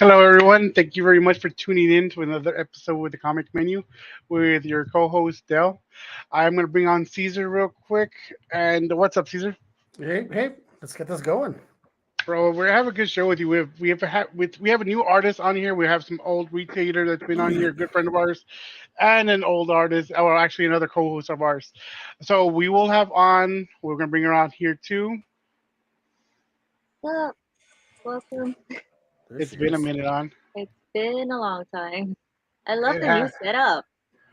Hello, everyone. Thank you very much for tuning in to another episode with the Comic Menu with your co-host Dell. I'm going to bring on Caesar real quick. And what's up, Caesar? Hey, let's get this going. Bro, we have a good show with you. We have a new artist on here. We have some old retailer that's been on here, a good friend of ours, and an old artist. Well, actually, another co-host of ours. So we will have on. We're going to bring her on here too. Well, welcome. There It's she been a is. minute on. It's been a long time. I love It the new has. setup.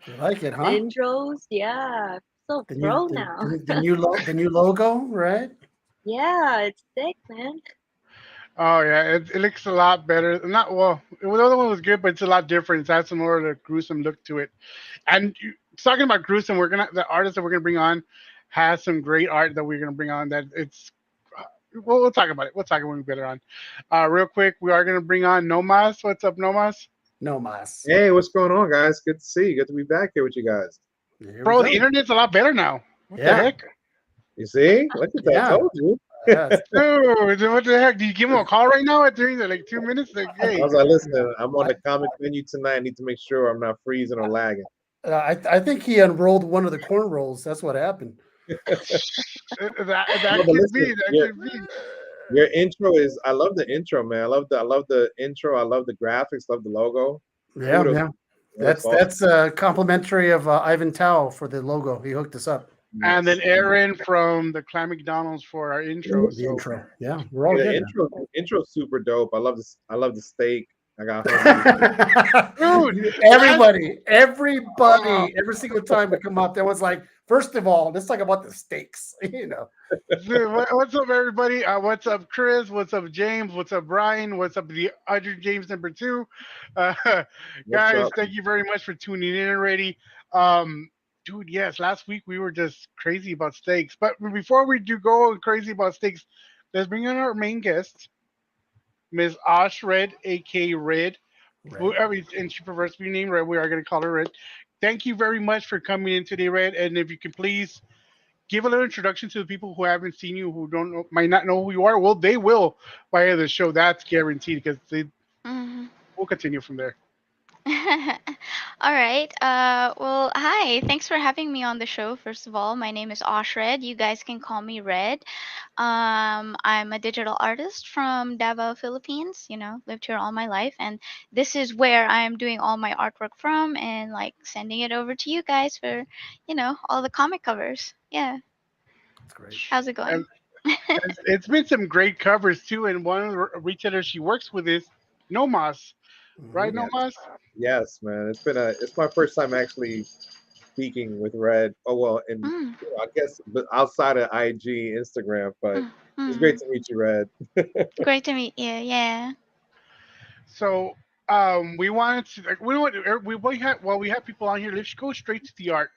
You like it, The huh? intros, yeah. So The new pro the, now. the new the new logo, right? Yeah, it's sick, man. Oh yeah, it looks a lot better. Not well. The other one was good, but it's a lot different. It has some more of the gruesome look to it. And talking about gruesome, the artist that we're gonna bring on has some great art that we're gonna bring on. That it's well, we'll talk about it. We'll talk when we get her on. Real quick, we are gonna bring on Nomas. What's up, Nomas? No mas. Hey, what's going on, guys? Good to see you. Good to be back here with you guys. Here we Bro, the go. internet's a lot better now. What the Yeah, heck? You see? Look at that. I yeah, told you. yeah. Dude, what the heck? Do you give him a call right now at during the like 2 minutes? Like, I hey, was like, listen, I'm on I, the comic menu tonight. I need to make sure I'm not freezing or lagging. I think he unrolled one of the corn rolls. That's what happened. that No, but could be. listen, That your could be. your intro is. I love the intro, man. I love the intro. I love the graphics. Love the logo. Yeah, Kudos. yeah. That's awesome. That's complimentary of Ivan Tao for the logo. He hooked us up. And then Nice. Aaron from the Clan McDonald's for our intro. The So intro. Yeah, we're all Yeah, the good intro's super dope. I love this. I love the steak. I got hungry. now. dude, last uh, Every single time we come up, there was like, first of all, let's talk about the steaks. You know, dude, what's up, everybody? What's up, Chris? What's up, James? What's up, Brian? What's up, the other James number two? Uh, What's guys, up? thank you very much for tuning in already. Um, dude, yes, last week we were just crazy about steaks. But before we do go crazy about steaks, let's bring in our main guest, Miss OshRed, aka Red. right? Whoever, and she prefers to be named Red. We are going to call her Red. Thank you very much for coming in today, Red. And if you can please give a little introduction to the people who haven't seen you, who don't know, might not know who you are. Well, they will by the show. That's guaranteed because they Mhm. will continue from there. All right. Well, hi. Thanks for having me on the show. First of all, my name is OshRed. You guys can call me Red. I'm a digital artist from Davao, Philippines. Lived here all my life, and this is where I'm doing all my artwork from, and like sending it over to you guys for, all the comic covers. Yeah. That's great. How's it And going? it's been some great covers too. And one of the retailers she works with is Nomas, right? Hmm. Yes, Nomas. yes, man. It's my first time actually speaking with Red. Oh well, and Mm, I guess but outside of IG, Instagram, but mm, it's great mm. to meet you, Red. Great to meet you. Yeah. So we wanted to like we have people on here. Let's go straight to the art.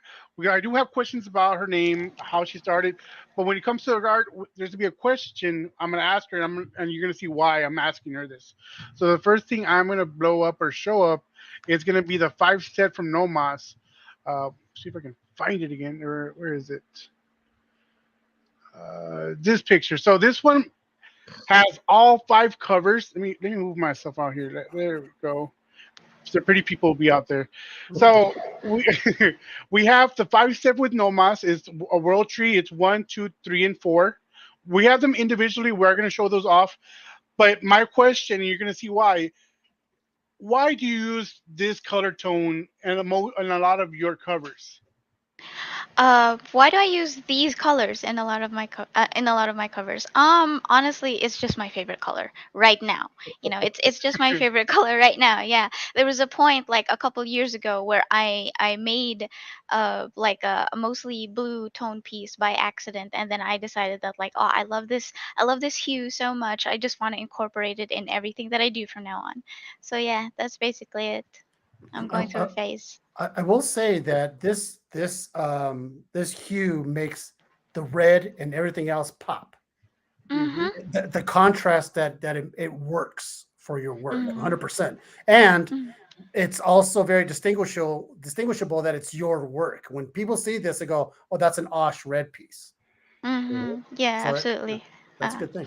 I do have questions about her name, how she started, but when it comes to the art, there's gonna be a question I'm gonna ask her, and and you're gonna see why I'm asking her this. So the first thing I'm gonna blow up or show up is gonna be the five set from Nomas. See if I can find it again. Or where is it? This picture. So this one has all five covers. Let me move myself out here. There we go. So pretty people will be out there. So we we have the five step with Nomas is a world tree. It's 1, 2, 3, and 4. We have them individually. We're going to show those off. But my question, and you're going to see why. Why do you use this color tone in a lot of your covers? Why do I use these colors in a lot of my covers? Honestly, it's just my favorite color right now. It's just my favorite color right now. Yeah, there was a point like a couple years ago where I made like a mostly blue tone piece by accident, and then I decided that like, oh, I love this hue so much. I just want to incorporate it in everything that I do from now on. So yeah, that's basically it. I'm I, going through a phase. I will say that this hue makes the red and everything else pop. Hmm. Mhm. The contrast that it works for your work Mhm. 100%, and Mhm. it's also very distinguishable that it's your work. When people see this, they go, "Oh, that's an Osh Red piece." Yeah, So absolutely. that's a Uh, good thing.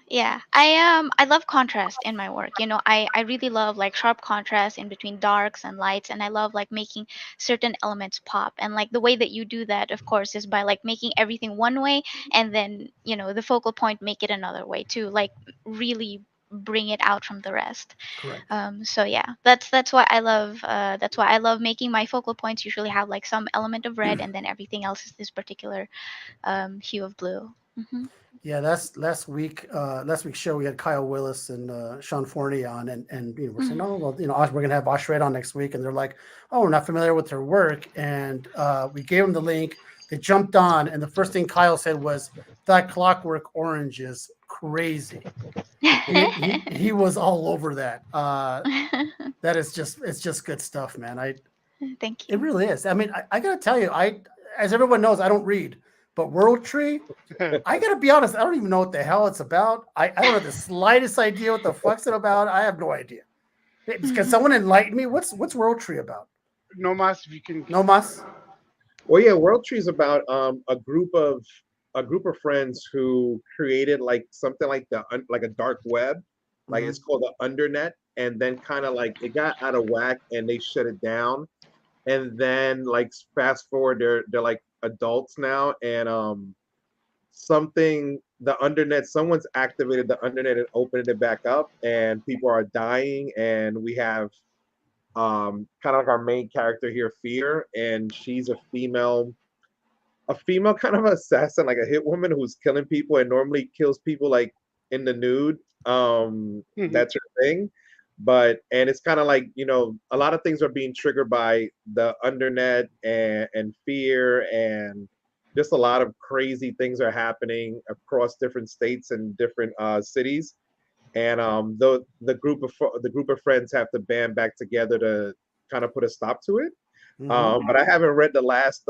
Yeah. I love contrast in my work. I really love like sharp contrast in between darks and lights, and I love like making certain elements pop. And like the way that you do that, of course, is by like making everything one way, and then, the focal point make it another way to like really bring it out from the rest. Correct. So yeah, that's why I love making my focal points usually have like some element of red, and then everything else is this particular hue of blue. Hmm. Yeah, that's last week's show we had Kyle Willis and Sean Forney on, and we're saying, oh well, we're gonna have OshRed on next week, and they're like, oh, we're not familiar with their work, and we gave them the link. They jumped on, and the first thing Kyle said was, "That Clockwork Orange is crazy." He was all over that. That is it's just good stuff, man. Thank It you. really is. I mean, I gotta tell you, as everyone knows, I don't read, but World Tree. I gotta be honest, I don't even know what the hell it's about. I don't have the slightest idea what the fuck's it about. I have no idea. Can Mhm. someone enlighten me? What's World Tree about? No mas, if you can. No mas? Well, yeah, World Tree is about a group of friends who created like something like like a dark web, like Mm-hmm. it's called the Undernet, and then kind of like it got out of whack and they shut it down. And then like fast forward, they're like adults now, and someone's activated the Undernet and opened it back up, and people are dying, and we have kind of like our main character here, Fear, and she's a female kind of assassin, like a hit woman who's killing people and normally kills people like in the nude. Mhm. That's her thing. And it's kind of like, a lot of things are being triggered by the Undernet and fear, and just a lot of crazy things are happening across different states and different cities. And the group of friends have to band back together to kind of put a stop to it. Mm-hmm. But I haven't read the last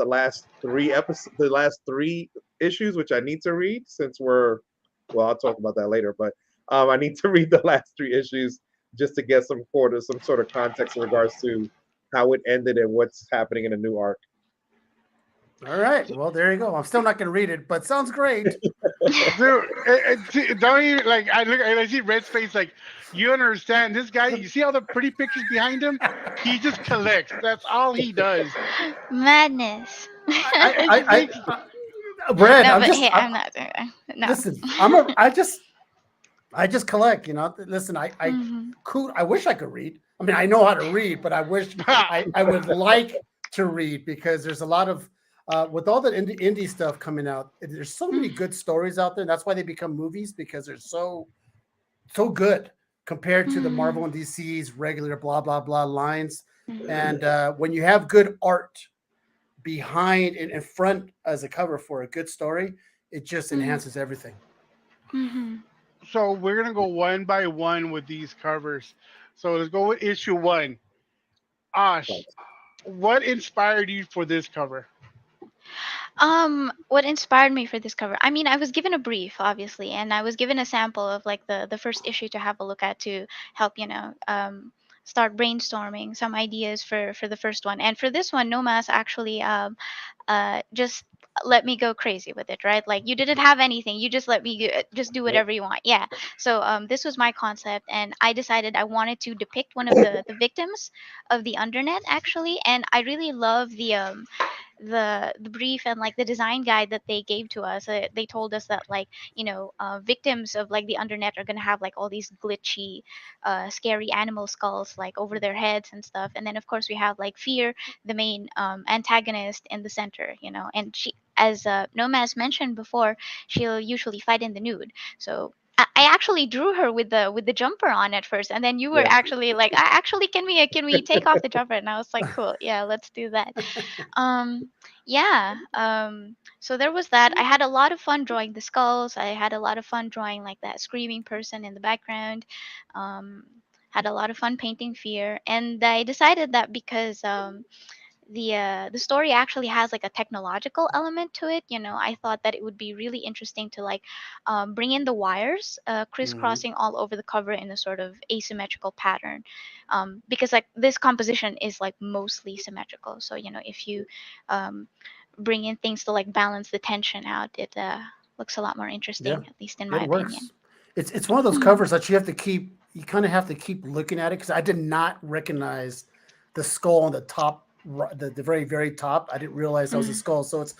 three issues, which I need to read since well, I'll talk about that later. But I need to read the last three issues just to get some sort of context in regards to how it ended and what's happening in a new arc. All right. Well, there you go. I'm still not gonna read it, but sounds great. Dude, don't even like. I look, I see Red's face. Like, you understand this guy? You see all the pretty pictures behind him? He just collects. That's all he does. Madness. I, Thanks. Brad, No, but hey, I'm not doing that. No. listen. I just collect. Listen, Hmm. I wish I could read. I mean, I know how to read, but I wish I would like to read because there's a lot of with all the indie stuff coming out. There's so many good stories out there. And that's why they become movies because they're so good compared to the Marvel and DC's regular blah blah blah lines. And when you have good art behind and in front as a cover for a good story, it just enhances everything. Hmm. So we're gonna go one by one with these covers. So let's go with issue one. Osh, what inspired you for this cover? What inspired me for this cover? I mean, I was given a brief, obviously, and I was given a sample of like the first issue to have a look at to help, start brainstorming some ideas for the first one. And for this one, Nomas actually just let me go crazy with it, right? Like you didn't have anything, you just let me just do Yep. whatever you want. Yeah. So this was my concept, and I decided I wanted to depict one of the victims of the Undernet actually, and I really love the brief and like the design guide that they gave to us. They told us that like victims of like the Undernet are gonna have like all these glitchy scary animal skulls like over their heads and stuff, and then of course we have like Fear, the main antagonist, in the center, and she, as Nomas mentioned before, she'll usually fight in the nude. So I actually drew her with the jumper on at first, and then you were Yeah. actually like, actually, can we take off the jumper?" And I was like, "Cool, yeah, let's do that." Um, yeah. So there was that. I had a lot of fun drawing the skulls. I had a lot of fun drawing like that screaming person in the background. Um, had a lot of fun painting Fear, and I decided that because the story actually has like a technological element to it. I thought that it would be really interesting to like bring in the wires Mm-hmm. crisscrossing all over the cover in a sort of asymmetrical pattern, because like this composition is like mostly symmetrical. So if you um, bring in things to like balance the tension out, it looks a lot more Yeah, interesting, at least in it my opinion. works. It's one of those covers that you kind of have to keep looking at it because I did not recognize the skull on the top, the very very top. I didn't realize that was a skull. So it's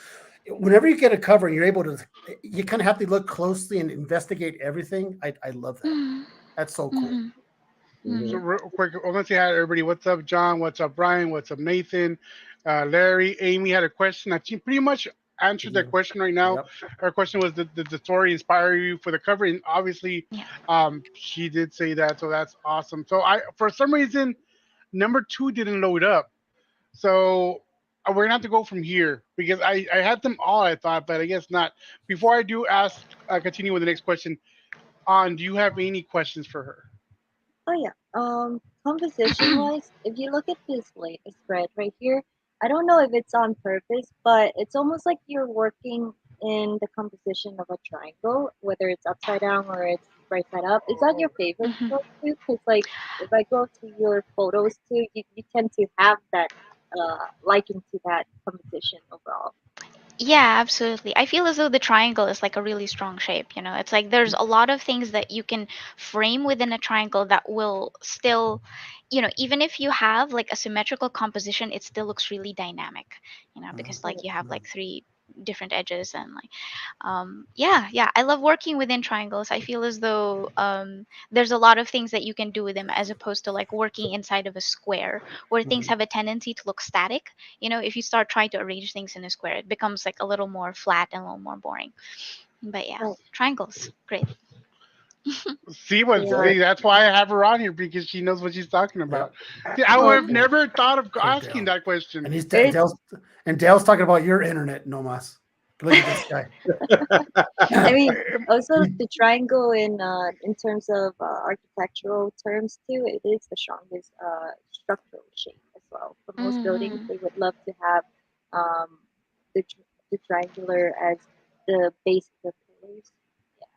whenever you get a cover and you're able to, you kind of have to look closely and investigate everything. I love that. That's so cool. So real quick, I want to say hi to everybody. What's up, John? What's up, Brian? What's up, Nathan? Larry, Amy had a question. I think pretty much answered that question right now. Yep. Her question was, did the story inspire you for the cover? And obviously, Yeah. she did say that, so that's awesome. So for some reason, number 2 didn't load up. So we're gonna have to go from here because I had them all, I thought, but I guess not. Before I do continue with the next question. Do you have any questions for her? Oh yeah. Composition wise, if you look at this spread right here, I don't know if it's on purpose, but it's almost like you're working in the composition of a triangle, whether it's upside down or it's right side up. Is that your favorite stroke too? Because like if I go to your photos too, you tend to have that liking to that composition overall. Yeah, absolutely. I feel as though the triangle is like a really strong shape, you know. It's like there's a lot of things that you can frame within a triangle that will still, you know, even if you have like a symmetrical composition, it still looks really dynamic, you know, because like you have like three different edges and like yeah, I love working within triangles. I feel as though there's a lot of things that you can do with them as opposed to like working inside of a square where things have a tendency to look static. You know, if you start trying to arrange things in a square, it becomes like a little more flat and a little more boring. But yeah, Right. triangles, great. Yeah. See, that's why I have her on here because she knows what she's talking about. Yep. See, I would Well, have never thought of Poor asking Dale. that question. And he's it's Dale's talking about your internet, no mas. Look at this guy. I mean, also the triangle in terms of architectural terms too, it is the strongest structural shape as well. For most buildings, Mm-hmm. they would love to have um, the triangular as the base of the pillars.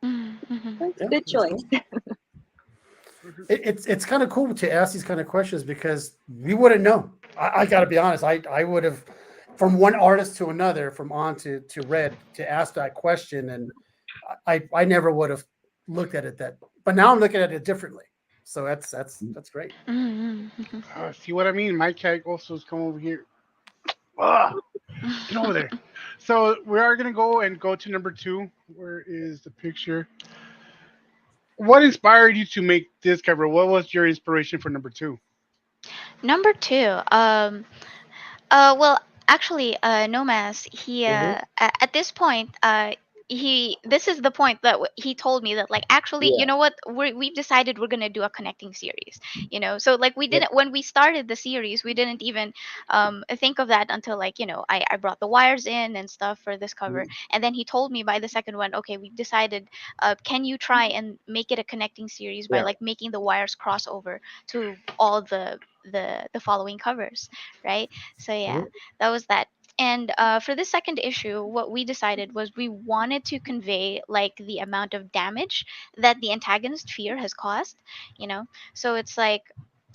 Mm-hmm. So it's a Yeah, good that's choice. cool. It's kind of cool to ask these kind of questions because we wouldn't know. I got to be honest. I would have from one artist to another, from on to red to ask that question, and I never would have looked at it that. But now I'm looking at it differently. So that's great. Mm-hmm. See what I mean? My cat also has come over here. Ah, get over there. So we are gonna go to number 2. Where is the picture? What inspired you to make this cover? What was your inspiration for number 2? Number two, well, actually, Nomas, he at this point, this is the point that he told me that like actually, you Yeah. know what, we've decided we're gonna do a connecting series, you know. So like we Yeah. didn't when we started the series, we didn't even think of that until like you know I brought the wires in and stuff for this cover, Mhm. and then he told me by the second one, okay, we've decided, can you try and make it a connecting series by Yeah. like making the wires cross over to all the following covers, right? So yeah, Mhm. that was that. And for the second issue, what we decided was we wanted to convey like the amount of damage that the antagonist Fear has caused, you know. So it's like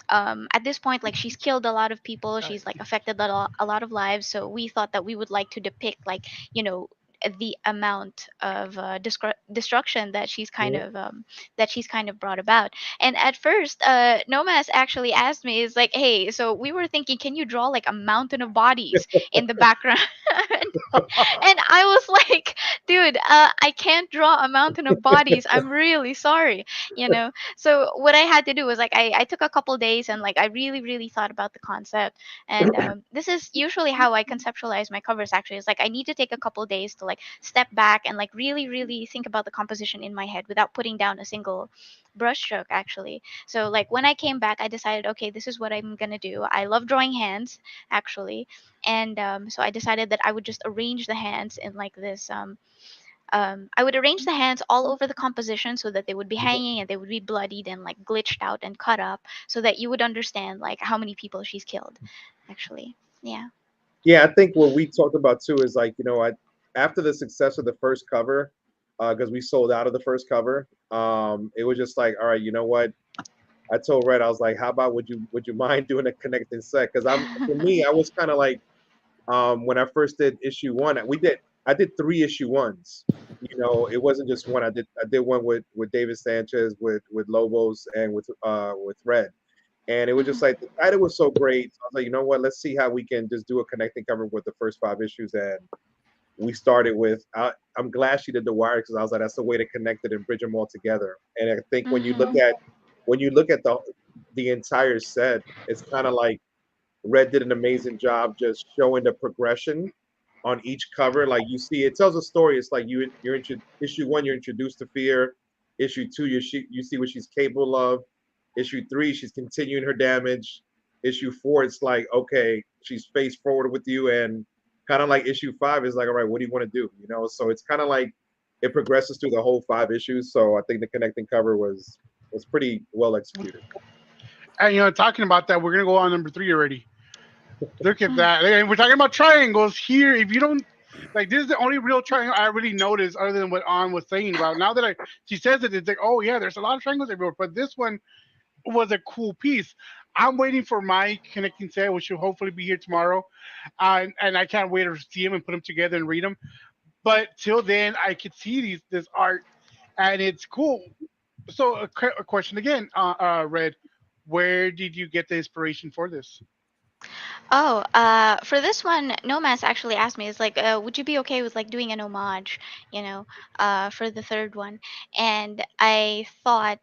at this point, like she's killed a lot of people, she's like affected a lot of lives. So we thought that we would like to depict like you know the amount of destruction Mhm. that she's kind of brought about. And at first, Nomas actually asked me, "Is like, hey, so we were thinking, can you draw like a mountain of bodies in the background?" And I was like, "Dude, I can't draw a mountain of bodies. I'm really sorry, you know." So what I had to do was like I took a couple days and like I really thought about the concept. And this is usually how I conceptualize my covers. Actually, it's like I need to take a couple days to like step back and like really think about the composition in my head without putting down a single brushstroke actually. So like when I came back, I decided, okay, this is what I'm gonna do. I love drawing hands actually. And so I decided that I would just arrange the hands in like this I would arrange the hands all over the composition so that they would be hanging and they would be bloodied and like glitched out and cut up so that you would understand like how many people she's killed actually. Yeah. Yeah, I think what we talked about too is like, after the success of the first cover, because we sold out of the first cover, it was just like, all right, you know what? I told Red, I was like, how about would you mind doing a connecting set? Because for me, I was kind of like, when I first did issue 1, I did 3 issue 1s, it wasn't just one. I did one with David Sanchez, with Lobos, and with Red, and it was just Mhm. like the title was so great. So I was like, you know what? Let's see how we can just do a connecting cover with the first 5 issues, and we started with. I'm glad she did the wire because I was like, that's the way to connect it and bridge them all together. And I think Mhm. when you look at the entire set, it's kind of like Red did an amazing job just showing the progression on each cover. Like you see, it tells a story. It's like issue one, you're introduced to fear. Issue two, you see what she's capable of. Issue three, she's continuing her damage. Issue four, it's like okay, she's face forward with you, and kind of like issue five is like, all right, what do you want to do? So it's kind of like it progresses through the whole 5 issues. So I think the connecting cover was pretty well executed. And talking about that, we're gonna go on number three already. Look at Mm. that. And we're talking about triangles here. If you don't like, this is the only real triangle I really noticed, other than what An was saying about. Now that she says it, it's like, oh yeah, there's a lot of triangles everywhere. But this one was a cool piece. I'm waiting for my connecting set, which will hopefully be here tomorrow, and I can't wait to see them and put them together and read them. But till then, I could see this art, and it's cool. So a question again, Red, where did you get the inspiration for this? Oh, for this one, Nomas actually asked me, "Is like, would you be okay with like doing an homage, you know, for the third one?" And I thought,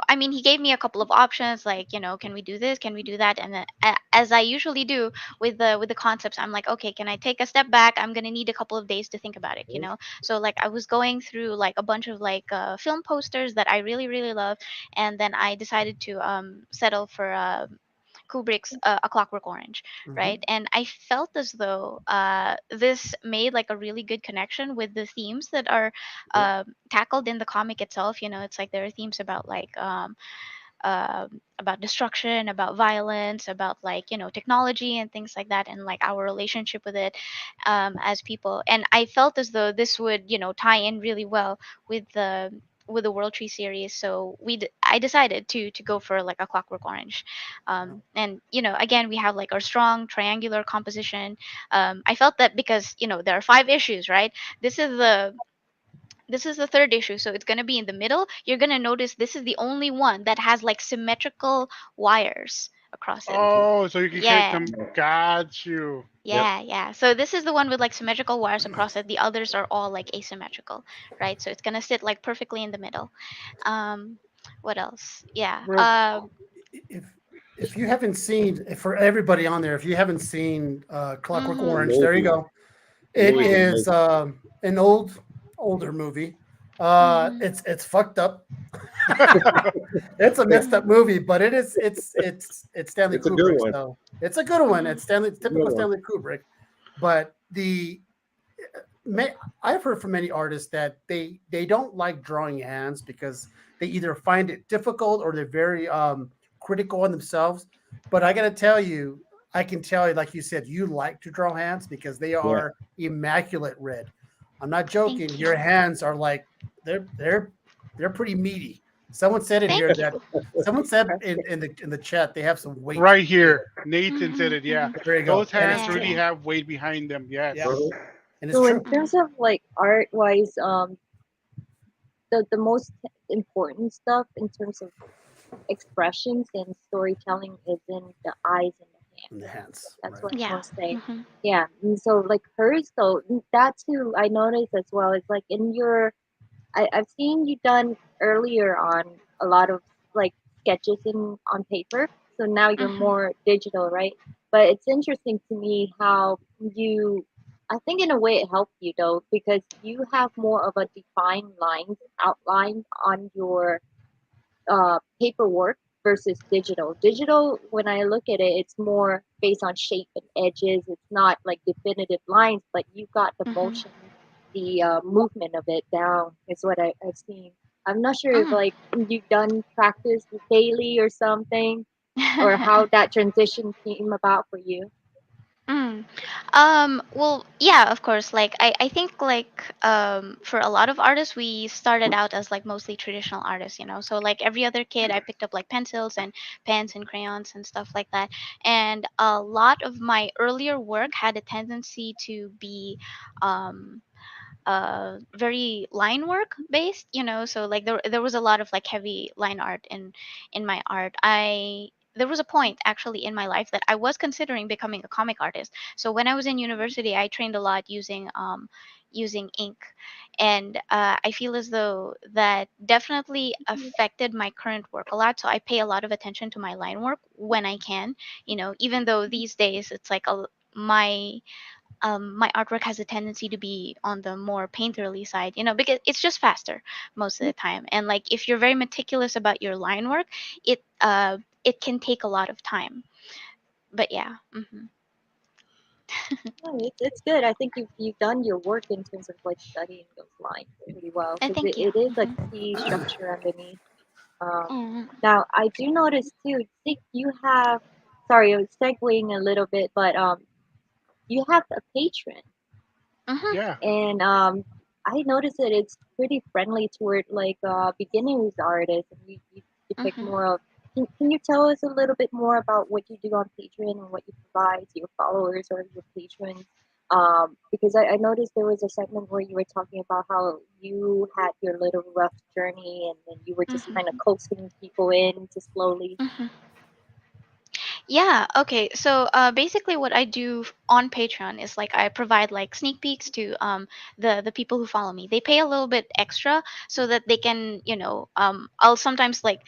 I mean, he gave me a couple of options, like, can we do this? Can we do that? And then, as I usually do with the concepts, I'm like, okay, can I take a step back? I'm gonna need a couple of days to think about it. So like, I was going through like a bunch of like film posters that I really really love, and then I decided to settle for Kubrick's A Clockwork Orange, Mhm. right? And I felt as though this made like a really good connection with the themes that are tackled in the comic itself. It's like there are themes about like about destruction, about violence, about like technology and things like that, and like our relationship with it as people. And I felt as though this would tie in really well with the World Tree series. So I decided to go for like a Clockwork Orange, and again we have like our strong triangular composition. I felt that because there are 5 issues, right? This is the third issue, so it's going to be in the middle. You're going to notice this is the only one that has like symmetrical wires across it. Mhm. Oh, so you can connect Yeah, them. Got you. Yep. yeah. So this is the one with like symmetrical wires across it. The others are all like asymmetrical, right? So it's going to sit like perfectly in the middle. um what else? Yeah. Real. if if you haven't seen, for everybody on there, if you haven't seen Clockwork The Mhm. Orange, there you movie, go. the It movie's Yeah. is amazing. an older movie. Mhm. It's fucked up. It's a messed up movie, but it's Stanley It's a good Kubrick, one. so it's a good one. Mhm. It's It's a good typical one. Stanley Kubrick. But I've heard from many artists that they don't like drawing hands because they either find it difficult or they're very critical on themselves. But I got to tell you, I can tell you, like you said, you like to draw hands because they Yeah. are immaculate red. I'm not Thank joking. Your you. hands are like they're they're they're pretty meaty. Someone said in here Thank you. that someone said in the chat they have some weight. Right here. Nathan said Mhm. it. Yeah. Mhm. There you go, Those and it's hands Yeah, really true. yeah. have weight behind them. Yeah, Yes. Mhm. and it's So in true. Mhm. terms of like art wise, the most important stuff in terms of expressions and storytelling is in the eyes and the hands. In the hands, That's right? what I Yeah. want to say. Mhm. Yeah. And so like hers though, that too I noticed as well. It's like in your I've seen you done earlier on a lot of like sketches in on paper. So now you're Mhm. more digital, right? But it's interesting to me how you I think in a way it helped you though because you have more of a defined lines outline on your paperwork versus digital. Digital, when I look at it, it's more based on shape and edges. It's not like definitive lines, but you got the Mhm. motion, the movement of it down. Is what I've seen. I'm not sure if Mm. like you've done practice daily or something, or how that transition came about for you. Mm. Well, yeah, of course. Like, I think like for a lot of artists, we started out as like mostly traditional artists. So like every other kid, I picked up like pencils and pens and crayons and stuff like that. And a lot of my earlier work had a tendency to be um very line work based, so like there was a lot of like heavy line art in my art. I There was a point actually in my life that I was considering becoming a comic artist. So when I was in university, I trained a lot using ink, and I feel as though that definitely affected my current work a lot. So I pay a lot of attention to my line work when I can, even though these days it's like my artwork has a tendency to be on the more painterly side, because it's just faster most of the time. And like if you're very meticulous about your line work, it can take a lot of time. But yeah. No, it's good. I think you've done your work in terms of like studying those lines pretty well And because thank you. it is a key structure underneath. Um, Hmm. Now I do notice too. Think you have. Sorry, I was segueing a little bit, but you have a patron, Hmm. Yeah. and I noticed that it's pretty friendly toward like beginners artists, and you depict Hmm. more of. Can you tell us a little bit more about what you do on Patreon and what you provide to your followers or your patrons? Because I noticed there was a segment where you were talking about how you had your little rough journey and then you were just kind of Hmm. coaxing people in to slowly. Hmm. Yeah, okay. So basically what I do on Patreon is like I provide like sneak peeks to the people who follow me. They pay a little bit extra so that they can, I'll sometimes like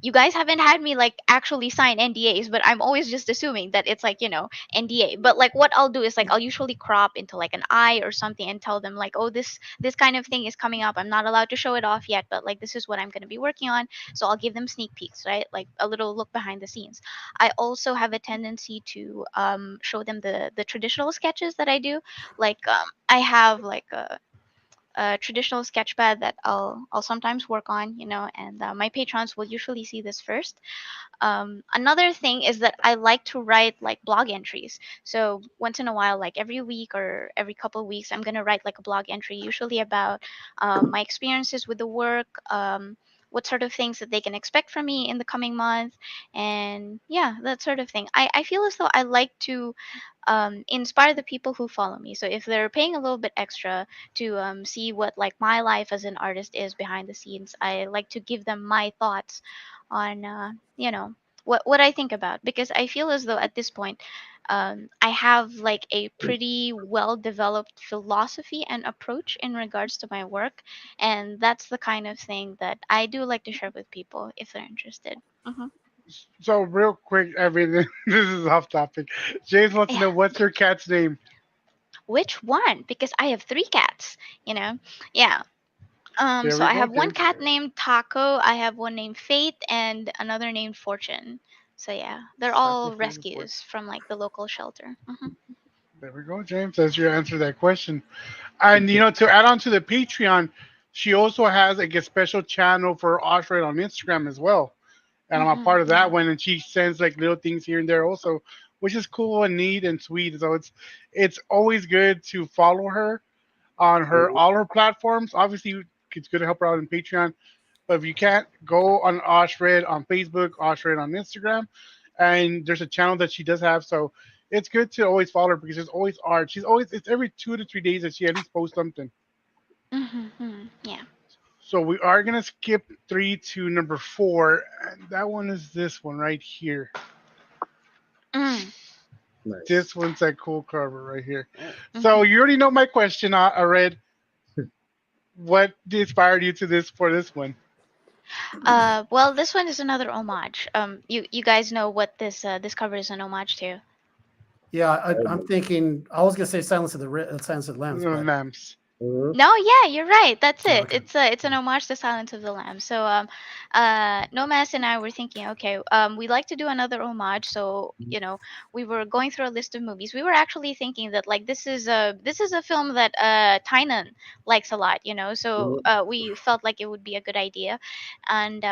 you guys haven't had me like actually sign NDAs, but I'm always just assuming that it's like, NDA. But like what I'll do is like I'll usually crop into like an eye or something and tell them like, oh, this kind of thing is coming up. I'm not allowed to show it off yet, but like this is what I'm going to be working on. So I'll give them sneak peeks, right? Like a little look behind the scenes. I also have a tendency to show them the traditional sketches that I do. Like I have like a traditional sketchpad that I'll sometimes work on, and my patrons will usually see this first. Another thing is that I like to write like blog entries. So once in a while, like every week or every couple of weeks, I'm gonna write like a blog entry, usually about my experiences with the work. What sort of things that they can expect from me in the coming month, and yeah, that sort of thing. I feel as though I like to inspire the people who follow me. So if they're paying a little bit extra to see what like my life as an artist is behind the scenes, I like to give them my thoughts on what I think about, because I feel as though at this point I have like a pretty well developed philosophy and approach in regards to my work, and that's the kind of thing that I do like to share with people if they're interested. Hmm. So real quick, I mean, this is off topic. James wants to Yeah. know what's your cat's name. Which one? Because I have three cats, Yeah. There So we I go, have one James. cat named Taco, I have one named Faith, and another named Fortune. So yeah, they're Taco all favorite food. rescues from like the local shelter. Hmm. There we go, James. That's your answer to that question. And to add on to the Patreon, she also has like a special channel for OshRed on Instagram as well. And I'm a Hmm. part of that Yeah. one. And she sends like little things here and there also, which is cool and neat and sweet. So it's always good to follow her on her Mhm. all her platforms. Obviously, it's good to help her out on Patreon. But if you can't, go on OshRed on Facebook, OshRed on Instagram, and there's a channel that she does have. So it's good to always follow her because there's always art. It's every 2 to 3 days that she at least posts something. Hmm. Yeah. So we are gonna skip three to number four, and that one is this one right here. Mm. Nice. This one's that cool cover right here. So Hmm. you already know my question. I read what inspired you to this for this one. Well, this one is another homage. You guys know what this cover is an homage to? Yeah, I'm Mhm. thinking. I was gonna say Silence of the Lambs, but Lamps. No, yeah, you're right. That's oh, it. okay. It's an homage to Silence of the Lambs. So Nomas and I were thinking, okay, we'd like to do another homage. So we were going through a list of movies. We were actually thinking that like this is a film that Tynan likes a lot. So Mhm. we felt like it would be a good idea, and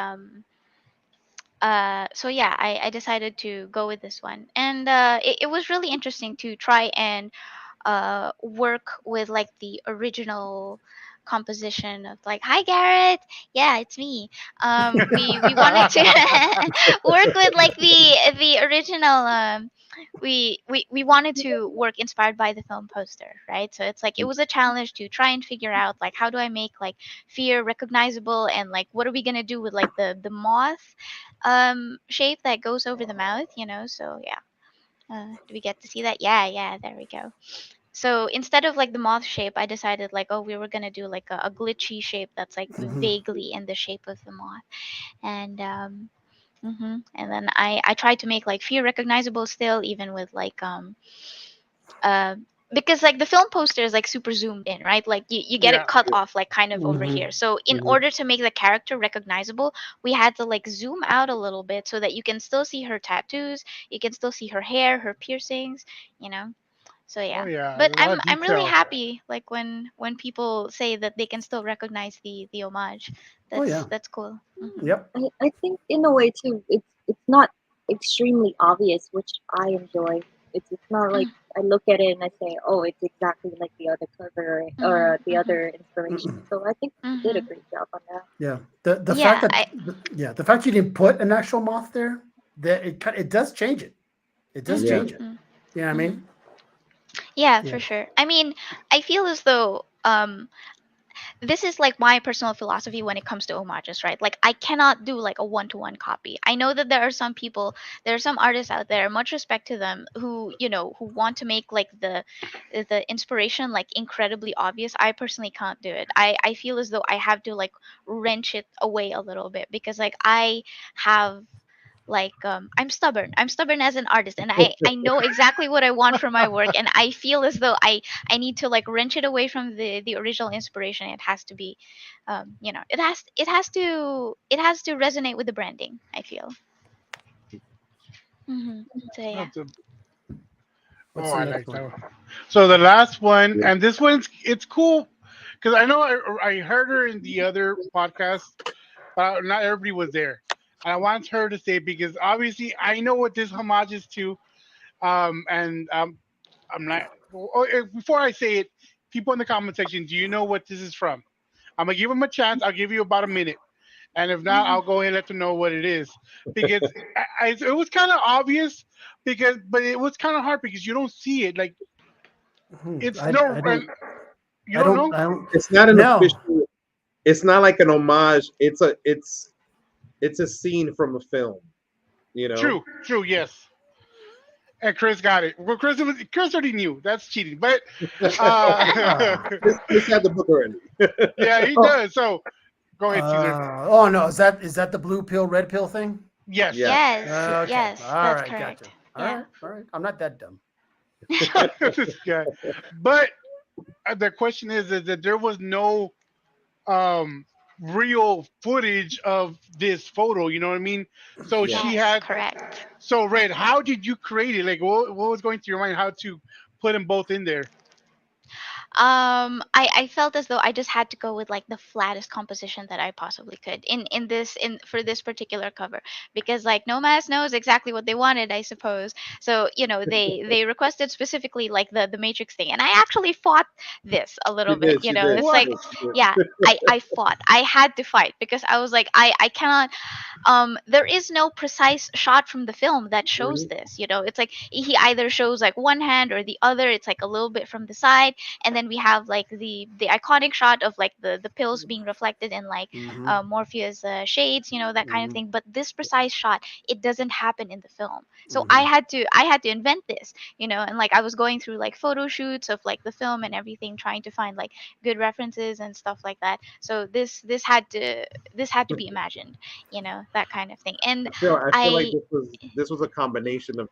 so yeah, I decided to go with this one, and it was really interesting to try and work with like the original composition of like, hi Garrett, yeah, it's me. We wanted to work with like the original. We wanted to work inspired by the film poster, right? So it's like it was a challenge to try and figure out like how do I make like fear recognizable, and like what are we gonna do with like the moth shape that goes over the mouth, you know? So yeah. Do we get to see that? Yeah, yeah, there we go. So instead of like the moth shape, I decided like, oh, we were gonna do like a glitchy shape that's like Mhm. vaguely in the shape of the moth, and and then I tried to make like fear recognizable still, even with like uh, because like the film poster is like super zoomed in, right? Like you get it Yeah. cut off like kind of over Mhm. here. So in Mhm. order to make the character recognizable, we had to like zoom out a little bit so that you can still see her tattoos, you can still see her hair, her piercings, you know. So Oh yeah. yeah. But A lot of I'm really detail. happy like when people say that they can still recognize the homage. Oh yeah. That's cool. Hmm. Yep. I think in a way too, it's not extremely obvious, which I enjoy. It's not like I look at it and I say, oh, it's exactly like the other cover Hmm. or the Hmm. other inspiration. Mm-mm. So I think you did a Hmm. great job on that. Yeah. The fact Yeah, that yeah, the fact you didn't put an actual moth there, that it does change it. It does hmm Yeah. change it. hmm You know what I hmm mean? Yeah, Yeah. for sure. I mean, I feel as though this is like my personal philosophy when it comes to homages, right? Like I cannot do like a one-to-one copy. I know that there are some people, there are some artists out there, much respect to them, who, you know, who want to make like the inspiration like incredibly obvious. I personally can't do it. I feel as though I have to like wrench it away a little bit, because like I have like I'm stubborn as an artist, and I know exactly what I want for my work, and I feel as though I need to like wrench it away from the original inspiration. It has to be you know, it has to resonate with the branding, I feel. So yeah. That's a, What's oh, the I next like one? that one. So the last one, Yeah. and this one's it's cool because I know I heard her in the other podcast, but not everybody was there. And I want her to say because obviously I know what this homage is to. And I'm not. Before I say it, people in the comment section, do you know what this is from? I'm gonna give them a chance. I'll give you about a minute, and if not, Hmm. I'll go ahead and let them know what it is because it was kind of obvious but it was kind of hard because you don't see it. Like it's no, I and don't you don't know. I don't It's not an no. official. It's not like an homage. It's a scene from a film. You know. True, true, yes. And Chris got it. Well, Chris already knew. That's cheating, but uh, Ah. Chris had the book already. yeah, he Oh, does. So go ahead, Caesar. oh no, is that the blue pill, red pill thing? Yes. Yeah. Yes, Yeah. Okay. yes, All that's right, gotcha. correct. All Yeah. right, all right. I'm not that dumb. This guy. But the question is that there was no um real footage of this photo, you know what I mean? So Yeah. she Yes, had correct. so Red, how did you create it? Like what was going through your mind how to put them both in there? I felt as though I just had to go with like the flattest composition that I possibly could in for this particular cover, because like Nomads knows exactly what they wanted, I suppose. So you know, they requested specifically like the Matrix thing, and I actually fought this a She little bit. did. You She know, did. it's What? like, yeah, I fought. I had to fight because I was like, I cannot. There is no precise shot from the film that shows Mhm. this. You know, it's like he either shows like one hand or the other. It's like a little bit from the side, and then we have like the iconic shot of like the pills being reflected in like Mm-hmm. Morpheus shades, you know, that kind of Mm-hmm. thing. But this precise shot, it doesn't happen in the film. So Mm-hmm. I had to invent this, you know, and like I was going through like photo shoots of like the film and everything, trying to find like good references and stuff like that. So this had to be imagined, you know, that kind of thing. And I feel like I this was a combination of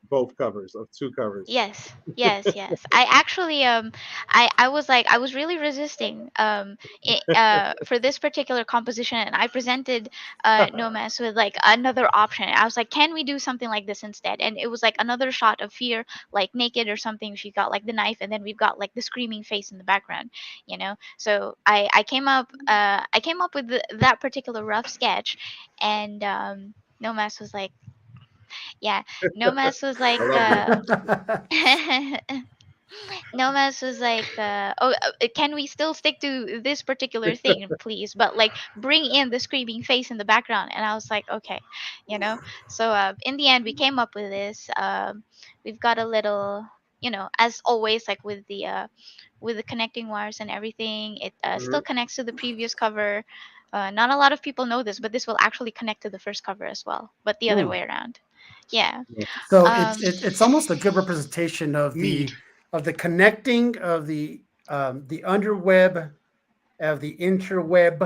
both covers of two covers. yes, yes, yes. I actually I was like I was really resisting for this particular composition, and I presented Nomas with like another option. I was like, can we do something like this instead? And it was like another shot of fear, like naked or something. She got like the knife, and then we've got like the screaming face in the background, you know. So I came up with that particular rough sketch, and Nomas was like, yeah, Nomas was I like love that. Nomas was like, can we still stick to this particular thing, please? But like, bring in the screaming face in the background. And I was like, okay, you know. So in the end, we came up with this. We've got a little, as always, like with the connecting wires and everything, it still Mhm. connects to the previous cover. Not a lot of people know this, but this will actually connect to the first cover as well, but the other Hmm. way around. Yeah. So Um, it's almost a good representation Neat. of the connecting of the underweb of the interweb,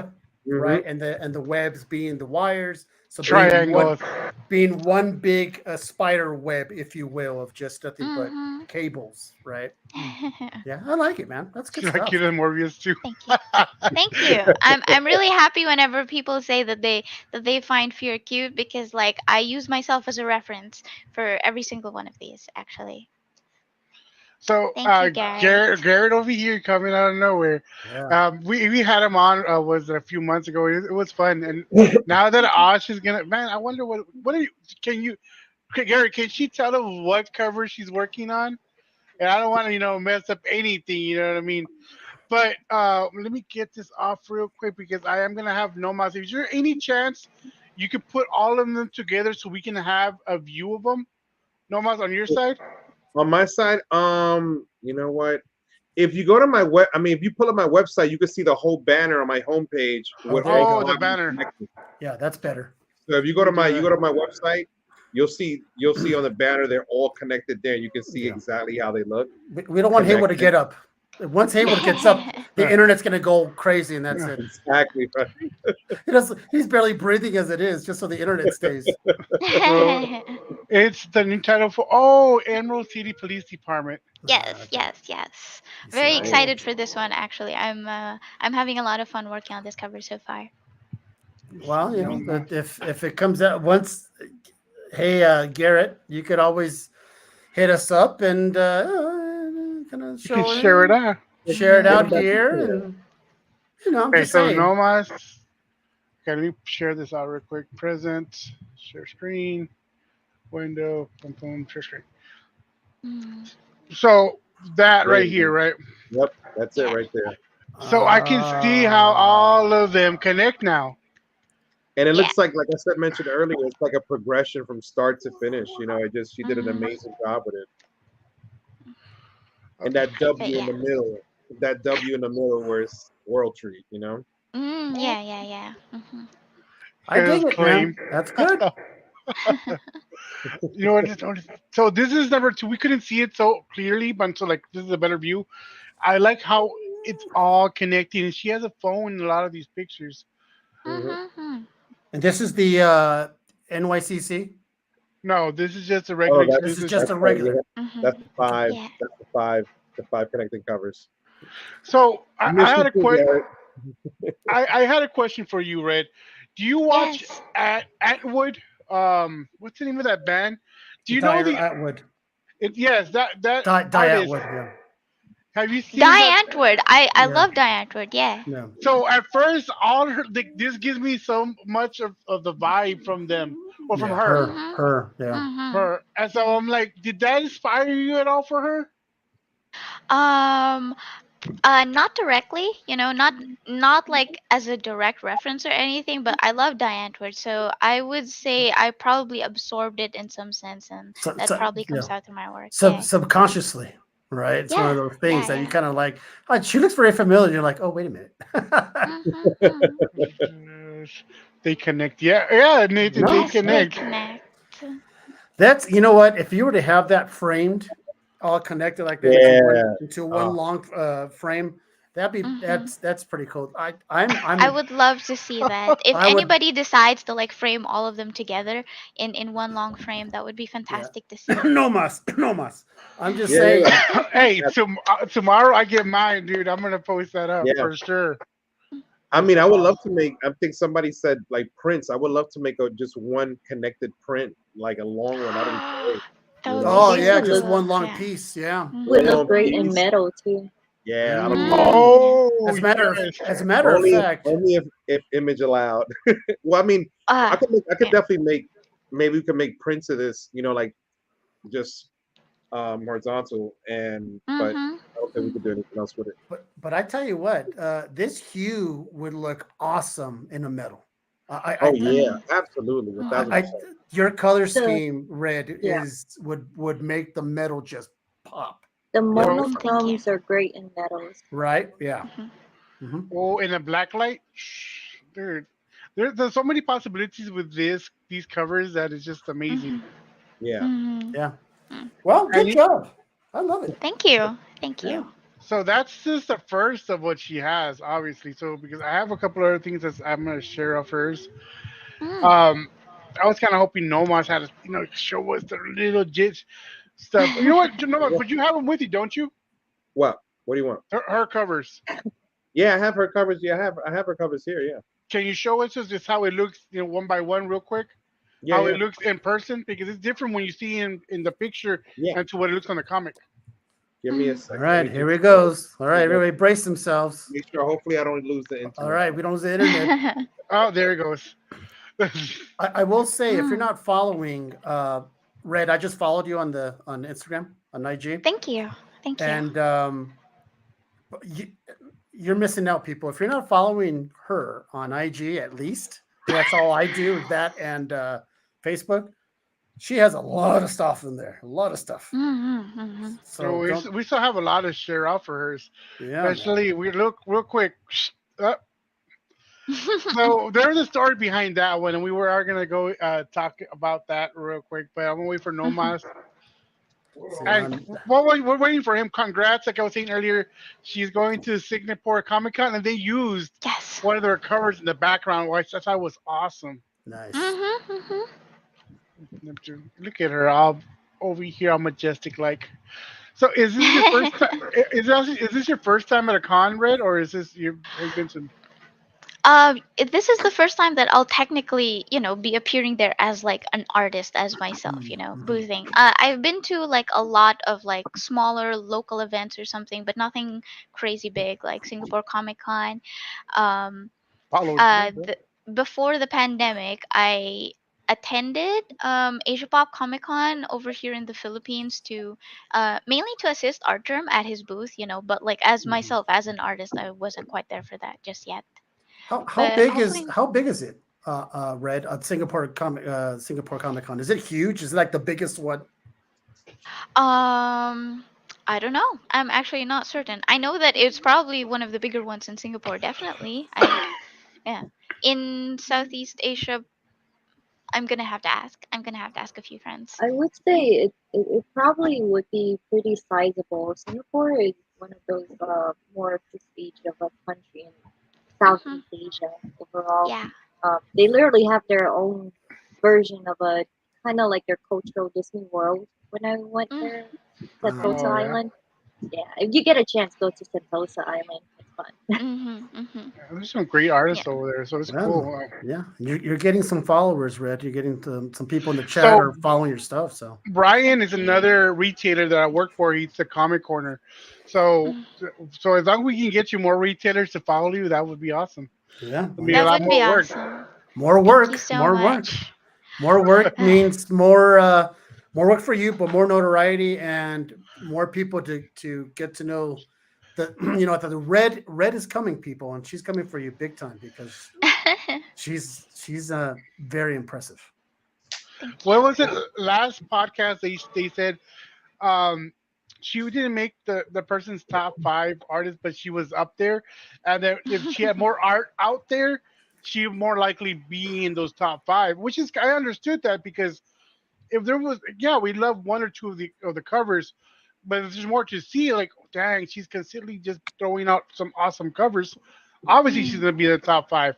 Mhm. right? And the webs being the wires. So Triangles. being one big spider web, if you will, of just nothing but mhm. cables, right? Yeah, I like it, man. That's good Like you stuff. and Morbius too. Thank you. Thank you. I'm really happy whenever people say that they find fear cute because like I use myself as a reference for every single one of these actually. So Thank you, Garrett. Garrett over here coming out of nowhere. Yeah. We had him on was it a few months ago. It was fun, and now that Osh is gonna man, I wonder what are you? Can you, Garrett? Can she tell him what cover she's working on? And I don't want to mess up anything. You know what I mean? But let me get this off real quick because I am gonna have Nomas. Is there any chance you could put all of them together so we can have a view of them? Nomas on your side? On my side, you know what? If you go to my web, I mean, if you pull up my website, you can see the whole banner on my homepage Oh, with there you all Oh, go. the 5 of them banner. connected. Yeah, that's better. So if you Let go to me do my that. website, you'll see on the banner they're all connected there. You can see Yeah. exactly how they look We don't want Haywood to connected. get up. Once Haywood gets up, the internet's gonna go crazy, and that's it. Exactly right. He's barely breathing as it is, just so the internet stays. So it's the new title for Emerald City Police Department. Yes, Okay. yes, yes. You see Very how Nice. excited for this one actually. I'm having a lot of fun working on this cover so far. well, No but mas. if it comes out once, hey Garrett, you could always hit us up and kind of You can show share it it, out. share it Get out them Mhm. back here, into it. and I'm Okay, just so saying. Nomas. Okay, let me share this out real quick. Present, share screen, window, boom, boom, share screen. Mm, So that There right you here, go. right? Yep, that's it yeah. right there. So I can see how all of them connect now. And it Yeah. looks like I said mentioned earlier, it's like a progression from start to finish. She did an Mhm. amazing job with it. And Okay. that But W in yeah. the middle, that W in the middle where it's World Tree. Yeah, yeah, yeah. Mhm. I Here's dig it, man. claim. That's good. You know what? So this is number two. We couldn't see it so clearly, but so like this is a better view. I like how it's all connected, and she has a phone in a lot of these pictures. Hmm. Mhm. And this is the NYCC. No, this is just a Oh, regular. This This is is just that's a right. regular. That's Mhm. the Okay. five. Yeah. That's the five connecting covers. so. I I miss had you a too, question. Garrett. I had a question for you, Red. Do you watch Yes. at Atwood? What's the name of that band? Do you know Dyer the? Atwood. Yes, that Die artist. Atwood. Yeah. Have you seen that? Die Antwoord. I Yeah. love Die Antwoord. Yeah. Yeah. So at first, this gives me so much of the vibe from them or from Yeah. her. Mhm. Yeah. Mhm. Her, and so I'm like, did that inspire you at all for her? Um. Not directly, not like as a direct reference or anything, but I love Die Antwoord, so I would say I probably absorbed it in some sense, and that probably Yeah. comes out through my work. Yeah. Subconsciously, right? It's one of Yeah. those things Yeah. that you Yeah. kind of like. Oh, she looks very familiar. You're like, oh, wait a minute. Mhm. Yes. They connect. Yeah, yeah, Nathan, they Yes, they connect. connect. That's what. If you were to have that framed, all connected like that Yeah. into one Oh, long frame, that'd be Mhm. that's pretty cool. I would love to see that. If I would. anybody decides to like frame all of them together in one long frame, that would be Yeah. fantastic to see. No mas, no mas. I'm just yeah, yeah, saying. yeah. Hey, Yeah. tomorrow I get mine, dude. I'm gonna post that up Yeah. for sure. I That's mean, I would love to awesome. make. I think somebody said like prints. I would love to make a just one connected print, like a long one. That'd be great. That You would be know, Oh These yeah, would just look beautiful. one long Yeah. piece. Yeah. would one Mhm. look long great in piece. metal too. Yeah, that'll be Mm. great. Oh yes. As a matter of fact, Only if image allowed. Well, I mean, I could Yeah. definitely make. Maybe we could make prints of this. Like just horizontal, but Mhm. I don't think we could do anything else with it. But I tell you what, this hue would look awesome in a metal. Oh yeah, Mhm. absolutely, Mhm. 1,000%. Your color The scheme, red, yeah, would make the metal just pop. the Yeah. Well, Thank you. monochromes are great in metals. Right? Yeah. Mhm. Hmm. well, in a black light, dude, there's so many possibilities with these covers that is just amazing. Mhm. Yeah. Mhm. Yeah. Mm. Well, And good job. I love it. Thank you. Thank Yeah. you. so that's just the first of what she has, obviously. So because I have a couple other things that I'm gonna share of hers. Mm. Um, I was kind of hoping Nomas had, show us the little jit stuff. You know what, Nomas, but you have them with you, don't you? What? What do you want? Her covers. Yeah, I have her covers. Yeah, I have her covers here. Yeah. Can you show us just how it looks, one by one, real quick? Yeah, How yeah, it looks in person, because it's different when you see in the picture yeah. and to what it looks on the comic. Give me a Mm. All second. Let right, me here just it goes. All right, everybody brace themselves. make sure. Hopefully, I don't lose the All internet. right, we don't lose the internet. Oh, there it goes. I will say if you're Mm. not following Red, I just followed you on Instagram, on IG. Thank you. Thank you. And you, you're missing out, people. If you're not following her on IG, at least that's all I do. That and Facebook. She has a lot of stuff in there. A lot of stuff. Mhm. Mhm. So So don't. we still have a lot of share out for hers. Yeah, man. Especially, we look real quick. Uh, so there's a story behind that one, and we are gonna go talk about that real quick. But I'm gonna wait for Mhm. Nomas. See, And while we're waiting for him, congrats! Like I was saying earlier, she's going to Singapore Comic Con, and they used Yes. one of their covers in the background, which I thought was awesome. nice. Mhm. Mhm. Look at her all over here, all majestic like. So is this your first time? Is this your first time at a con, Red, or is this you have been to? This is the first time that I'll technically, be appearing there as like an artist as myself, Mm-hmm. boothing. I've been to like a lot of like smaller local events or something, but nothing crazy big like Singapore Comic Con. Um, Follow uh, you, bro. the, Before the pandemic, I attended Asia Pop Comic Con over here in the Philippines to mainly to assist Artgerm at his booth, but like as Mm-hmm. myself as an artist, I wasn't quite there for that just yet. How But big is hopefully, it? Red at Singapore Comic Con. Is it huge? Is it like the biggest one? I don't know. I'm actually not certain. I know that it's probably one of the bigger ones in Singapore, definitely. Yeah. In Southeast Asia, I'm gonna have to ask a few friends. I would say it probably would be pretty sizable. Singapore is one of those more prestige of a country in Mhm. Southeast Asia overall. Yeah. They literally have their own version of a kind of like their cultural Disney World. When I went Mm. there, Uh, Sentosa Oh yeah. Island. Yeah, if you get a chance, go to Sentosa Island. It's fun. Mhm. Mhm. Yeah, there's some great Yeah. artists over there, so it's well, cool. yeah, you're getting some followers, Red. You're getting some people in the chat So are following your stuff. So Brian Thank is you. another retailer that I work for. He's the Comic Corner. So Mm. so as long as we can get you more retailers to follow you, that would be awesome. yeah, It'd why be a That not? lot would be more work. awesome. More Thank you work, so more work, much. more work means more work for you, but more notoriety and more people to get to know the that the red is coming, people, and she's coming for you big time because she's very impressive. Thank you. What was it last podcast? They said um, she didn't make the person's top five artists, but she was up there, and that if she had more art out there, she would more likely be in those top five. Which is I understood that because if there was, yeah, we love one or two of the covers, but if there's more to see, like dang, she's consistently just throwing out some awesome covers. Obviously, she's Mm. gonna be in the top five.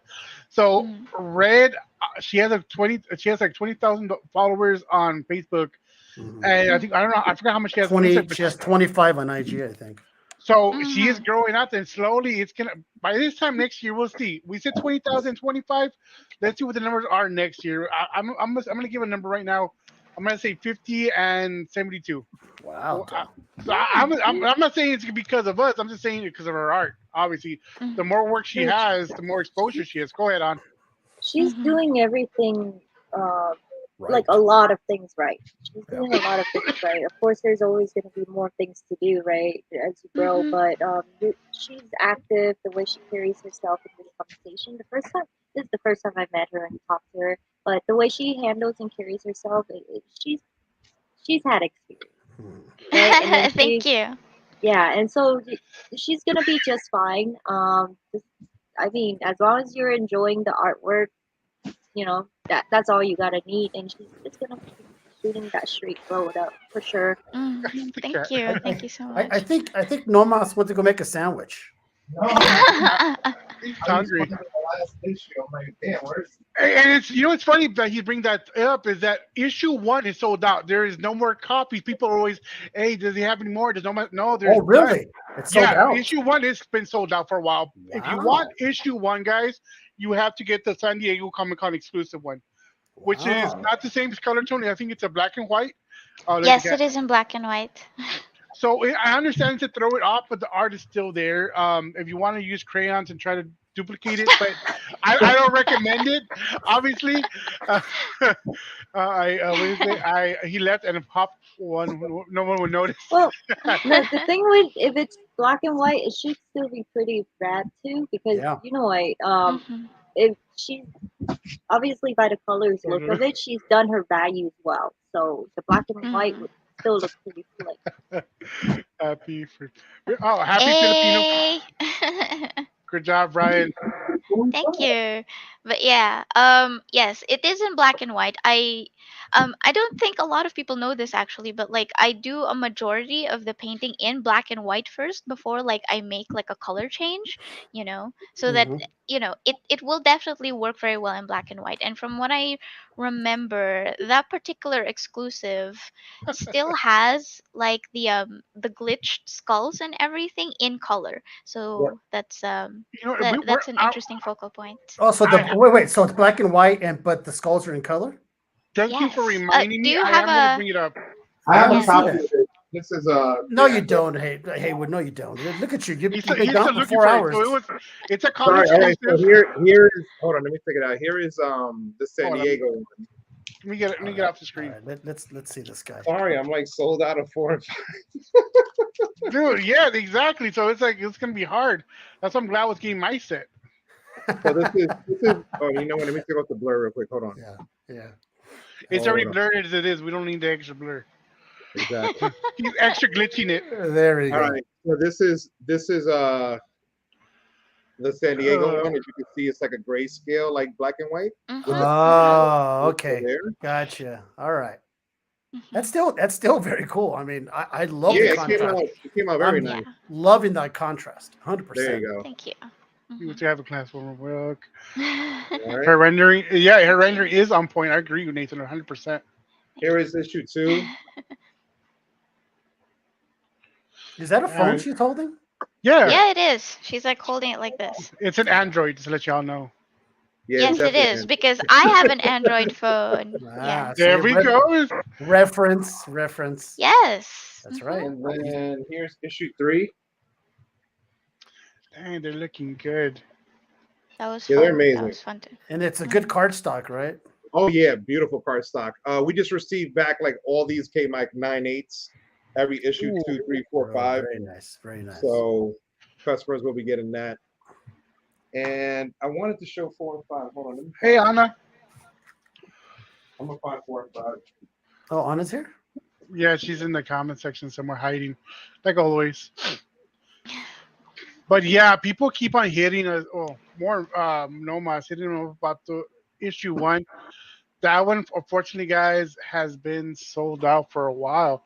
So Mm. Red, she has like 20. She has like 20,000 followers on Facebook, Mhm. and I Mm. think I don't know. I forgot how much she has on 20, Instagram, but she has 25 on IG, I think. so she is Mhm. growing out, and slowly it's gonna. By this time next year, we'll see. We said 20,000, 25. Let's see what the numbers are next year. I'm gonna give a number right now. I'm gonna say 50 and 72. Wow. Well, so I'm not saying it's because of us. I'm just saying it because of her art. Obviously, Mm. the more work she Dude, has, the more exposure she has. Go ahead on. she's Mhm. doing everything uh, like a lot of things right. She's doing a lot of things right. Of course, there's always going to be more things to do, right, as you grow. Mhm. But she's active. The way she carries herself in this conversation. This is the first time I've met her and talked to her. But the way she handles and carries herself, she's had experience, right? And then Thank you. yeah, and so she's gonna be just fine. I mean, as long as you're enjoying the artwork, that's all you gotta need, and she's just gonna keep shooting that straight road up for sure. Thank you. Thank you so I much. think Nomas went to go make a sandwich. No, He's I was hungry. looking at the last issue. I'm like, damn, where's And it's it's funny that he bring that up is that issue 1 is sold out. There is no more copies. People are always, hey, does he have any more? There's no more. No, there's Oh, none. really? It's sold Yeah, out. issue 1 has been sold out for a while. If you Wow. want issue 1, guys, you have to get the San Diego Comic Con exclusive one, which is Wow. not the same color tone. I think it's a black and white. Oh, there's a Yes, cat. it is in black and white. So I understand to throw it off, but the art is still there. If you want to use crayons and try to duplicate it, but I don't recommend it. Obviously, uh, what is it? He left and popped one. No one would notice. Well, the thing with if it's black and white, it should still be pretty rad too, because Yeah. Mhm. if she's obviously by the colors look of it, she's done her values well. So the black and white Mhm. would still look pretty slick. Happy for happy Filipino. Hey. Good job, Brian. Thank you. But yeah, yes, it is in black and white. I don't think a lot of people know this actually, but like I do a majority of the painting in black and white first before like I make like a color change, so that Mhm. it will definitely work very well in black and white. And from what I remember, that particular exclusive still has like the glitched skulls and everything in color. yeah. So You know, that's an interesting focal point. Oh, so I wait. So it's black and white, but the skulls are in color. thank you for Yes. reminding Do me. you I have am gonna a bring it up. I I have want a to see yes? copy that. of it. This is No, yeah. you don't, Haywood. No, you don't. Look at you. You've been He's gone still for looking 4 for it. hours. So it's a con Sorry. All right. So exclusive. here is. Hold on. Let me take it out. Here is the San Hold on, Diego one. let me All get right. off the All screen. right. Let's see this guy. Sorry, I'm like sold out of 4 and 5. Dude, yeah, exactly. So it's like it's gonna be hard. That's why I'm glad I was getting my set. So this is. Oh, you know what? Let me take off the blur real quick. Hold on. Yeah. Yeah. It's already Hold on. blurred as it is. We don't need the extra blur. Exactly. He's extra glitching it. There you All go. right. So this is the San Diego Uh, one. As you can see, it's like a grayscale, like black and white. Mhm. With the Oh, over okay. there. Gotcha. All right. Mhm. That's still very cool. I mean, I love the Yeah, contrast. it came out very I'm nice. Yeah. loving that contrast. There 100%. you go. Thank you. you would have a class for work. All right. Her rendering, yeah, her rendering is on point. I agree with Nathan 100%. Here is issue 2. Is that a phone And she's holding? yeah, Yeah, it is. She's like holding it like this. it's an Android, just to let y'all know. Yeah, it's Yes, it definitely is an because I have an Android phone. Yeah. Ah, see, There we go. reference. Yes. That's Mhm. right. And then here's issue 3. Dang, they're looking good. That was Yeah, they're fun. That amazing. was fun too. And it's a good card stock, right? Oh yeah, beautiful card stock. We just received back like all these came like 9/8, every issue Ooh. 2, 3, 4, Oh, 5. very nice. Very nice. So customers will be getting that. And I wanted to show 4 and 5. Hold on, let me Hey, find, Anna. I'm gonna find 4 and 5. Oh, Anna's here? Yeah, she's in the comment section somewhere hiding, like always. But yeah, people keep on hitting us. Oh, more Nomas hitting them about the issue 1. That one, unfortunately, guys, has been sold out for a while.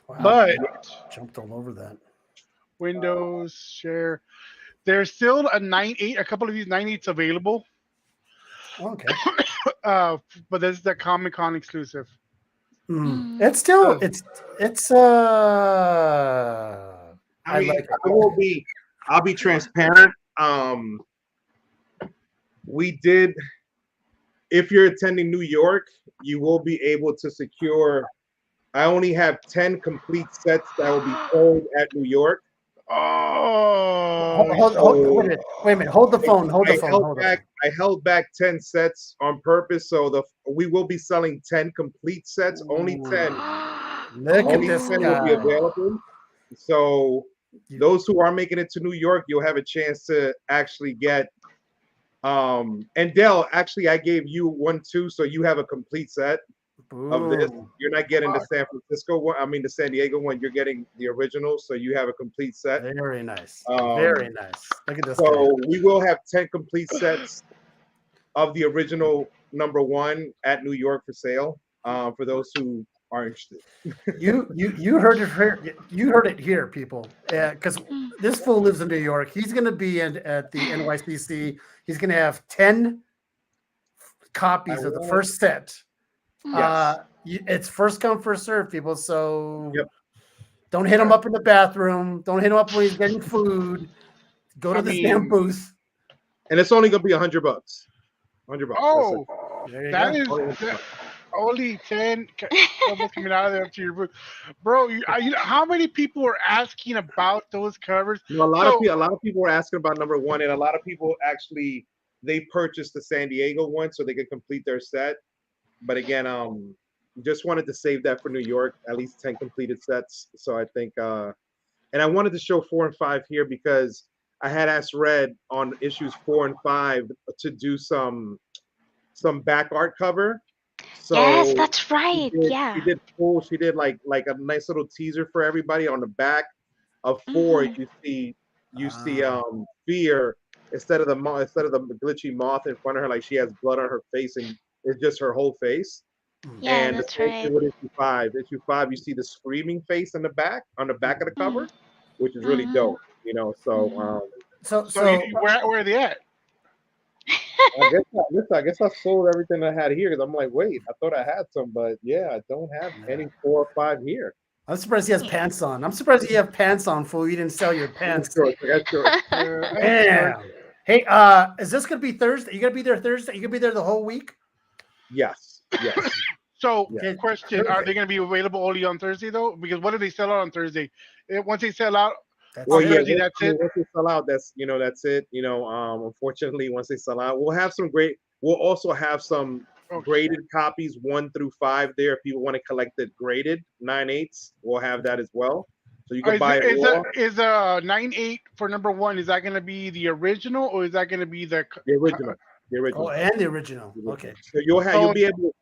Wow. But Jumped all over that. Windows share, there's still a couple of these 9/8s available. Okay. Uh, but this is the Comic Con exclusive. Mm. It's still Uh, it's I I mean, like it. I'll be transparent. We did, if you're attending New York, you will be able to secure. I only have 10 complete sets that will be sold at New York. Oh, Wait a minute. Hold the phone. Hold the I phone. held Hold the back. I held back 10 sets on purpose, so we will be selling 10 complete sets. Only 10. Look at Only this 10 will be guy. available. So those who are making it to New York, you'll have a chance to actually get. And Dell, actually, I gave you one too, so you have a complete set of this. Boom. You're not getting the San Francisco one. I mean, the San Diego one. You're getting the original, so you have a complete set. Very nice. Um, Very nice. Look at this guy. So we will have 10 complete sets of the original number one at New York for sale. For those who are interested. You heard it here. You heard it here, people. Because this fool lives in New York. He's going to be at the NYCC. He's going to have 10 copies of the first set. Yes. It's first come, first serve, people. So Yep. don't hit him up in the bathroom. Don't hit him up when he's getting food. Go to the damn booth. And it's only gonna be $100. $100. Oh, That is only 10 covers coming out of there to your booth, bro. You know, how many people are asking about those covers? You know, a lot of people were asking about number one, and a lot of people actually they purchased the San Diego one so they could complete their set. But again, just wanted to save that for New York, at least 10 completed sets. So I think, and I wanted to show 4 and 5 here because I had asked Red on issues 4 and 5 to do some back art cover. So yes, that's right. She did like a nice little teaser for everybody on the back of 4. You see Fear instead of the glitchy moth in front of her, like she has blood on her face and it's just her whole face. Yeah, And that's right. with issue 5, you see the screaming face on the back of the cover, which is really dope. You know, so where are they at? I guess I sold everything I had here because I'm like, wait, I thought I had some, but yeah, I don't have any 4 or 5 here. I'm surprised he has pants on. I'm surprised you have pants on, fool. You didn't sell your pants. Damn. Hey, is this gonna be Thursday? You gonna be there Thursday? You gonna be there the whole week? Yes. So, question: are they going to be available only on Thursday though? Because what if they sell out on Thursday? Once they sell out, Thursday, that's it. Once they sell out, that's it. Unfortunately, once they sell out, we'll also have some graded copies 1 through 5 there. If people want to collect it graded 9/8, we'll have that as well. So you can buy it. Is 9/8 for number 1? Is that going to be the original or is that going to be the original? The original. Oh, and the original. Okay. So you'll be able.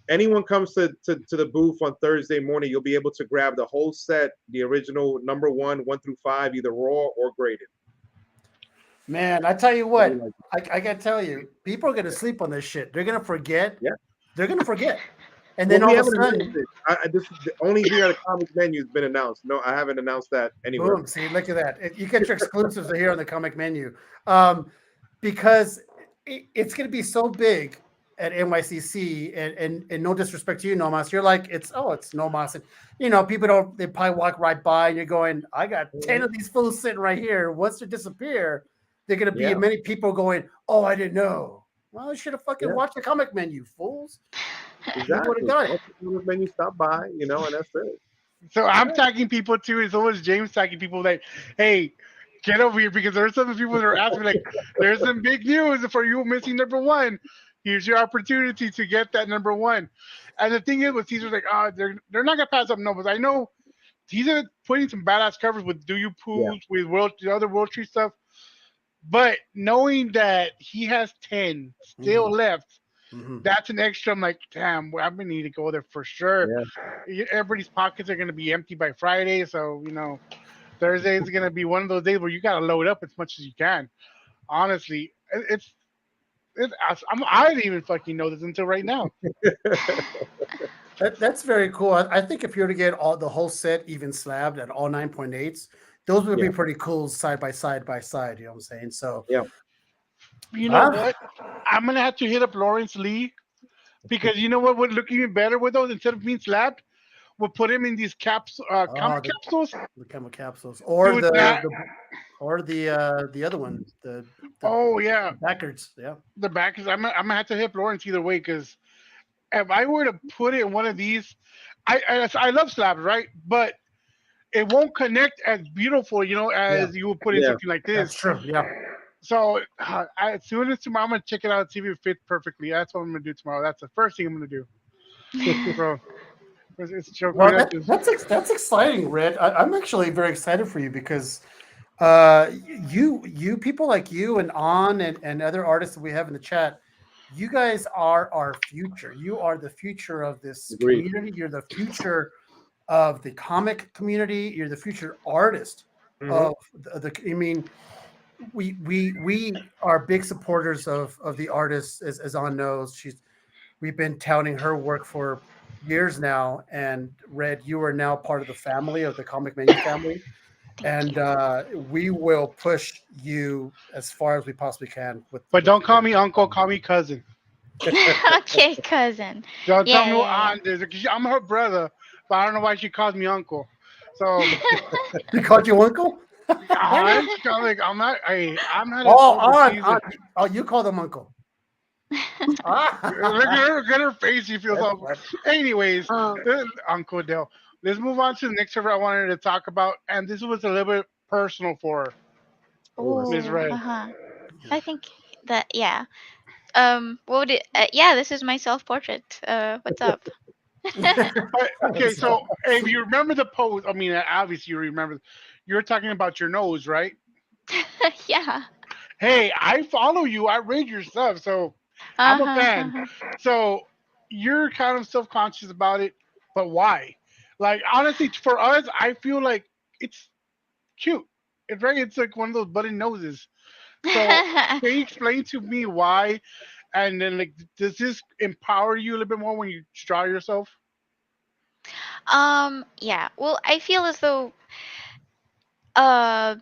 Anyone comes to the booth on Thursday morning, you'll be able to grab the whole set, the original number 1 through 5, either raw or graded. Man, I tell you what, I gotta tell you, people are gonna sleep on this shit. They're gonna forget. Yeah. They're gonna forget. And then all of a sudden, this is the only here at the comic menu has been announced. No, I haven't announced that anywhere. Boom! See, look at that. You get your exclusives here on the comic menu, because it's gonna be so big at NYCC, and no disrespect to you, Nomas. You're like, it's Nomas, and people they probably walk right by, and you're going, I got 10 of these fools sitting right here. Once they disappear, they're gonna be many people going, oh, I didn't know. Well, you should have fucking watched the comic menu, fools. Exactly. Would have got it. When you stop by, and that's it. So I'm tagging people too, and so is James tagging people that, hey, get over here because there's some people that are asking like, there's some big news for you missing number 1. Here's your opportunity to get that number 1. And the thing is with Cesar's like, they're not gonna pass up numbers. I know he's putting some badass covers with Do You Poos, with the other World Tree stuff. But knowing that he has 10 still left, that's an extra. I'm like, damn, I'm gonna need to go there for sure. Yeah. Everybody's pockets are gonna be empty by Friday, so Thursday is gonna be one of those days where you gotta load up as much as you can. Honestly, I didn't even fucking know this until right now. That's very cool. I think if you were to get the whole set even slabbed at all 9.8s, those would be pretty cool side by side. You know what I'm saying? So you know what? I'm gonna have to hit up Lawrence Lee because you know what would look even better with those instead of being slabbed. We'll put him in these capsules. The chemical capsules, or the other one. The backers. Yeah, the backers. I'm gonna have to hit Lawrence either way because if I were to put it in one of these, I love slabs, right? But it won't connect as beautiful, Yeah. as you would put in Yeah. something like That's this. true. Yeah. So as soon as tomorrow, I'm gonna check it out, see if it fits perfectly. That's what I'm gonna do tomorrow. That's the first thing I'm gonna do, bro. It's a joke. Well, That's just, that's exciting, Red. I'm actually very excited for you because you people like you and and other artists that we have in the chat, you guys are our future. You are the future of this Agreed. community. You're the future of the comic community. You're the future artist Mhm. of I mean, we are big supporters of the artist, as On knows. We've been touting her work for years now. And Red, you are now part of the family of the Comic Menu family, Thank and you. we will push you as far as we possibly can but with don't call me uncle, call me cousin. Okay, cousin. Don't tell Yeah, me what yeah, aunt is. 'Cause I'm her brother, but I don't know why she calls me uncle. So He called you uncle. I'm like, I'm not as Oh, old as she is. on. Oh, you call them uncle. Look at her face. She feels That's all. funny. Anyways, Um, Uncle Dale. Let's move on to the next server I wanted to talk about, and this was a little bit personal for her, Oh, that's Miss Oh, Red. uh-huh. I think that, yeah. What would it? Yeah, this is my self-portrait. What's up? Okay, so if you remember the pose, I mean, obviously you remember. You're talking about your nose, right? Yeah. Hey, I follow you. I read your stuff, so I'm a Uh-huh. fan. Uh-huh. So you're kind of self-conscious about it, but why? Like honestly, for us, I feel like it's cute. It's right. It's like one of those button noses. So can you explain to me why? And then like, does this empower you a little bit more when you draw yourself? Yeah. Well, I feel as though uh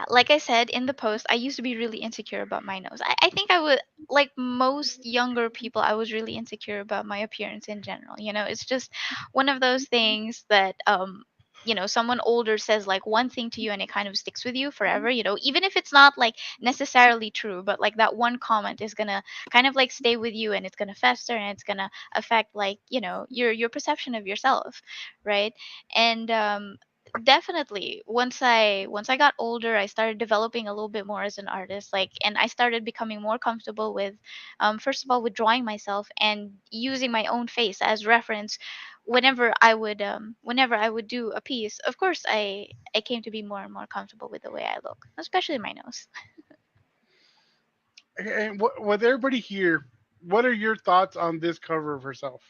like I said in the post, I used to be really insecure about my nose. I think I would, like most younger people, I was really insecure about my appearance in general. It's just one of those things that someone older says like one thing to you and it kind of sticks with you forever, even if it's not like necessarily true, but like that one comment is gonna kind of like stay with you, and it's gonna fester, and it's gonna affect, like, your perception of yourself, right? And definitely, once I got older, I started developing a little bit more as an artist, like, and I started becoming more comfortable with, first of all, with drawing myself and using my own face as reference whenever I would do a piece. Of course, I came to be more and more comfortable with the way I look, especially my nose. And with everybody here, what are your thoughts on this cover of herself?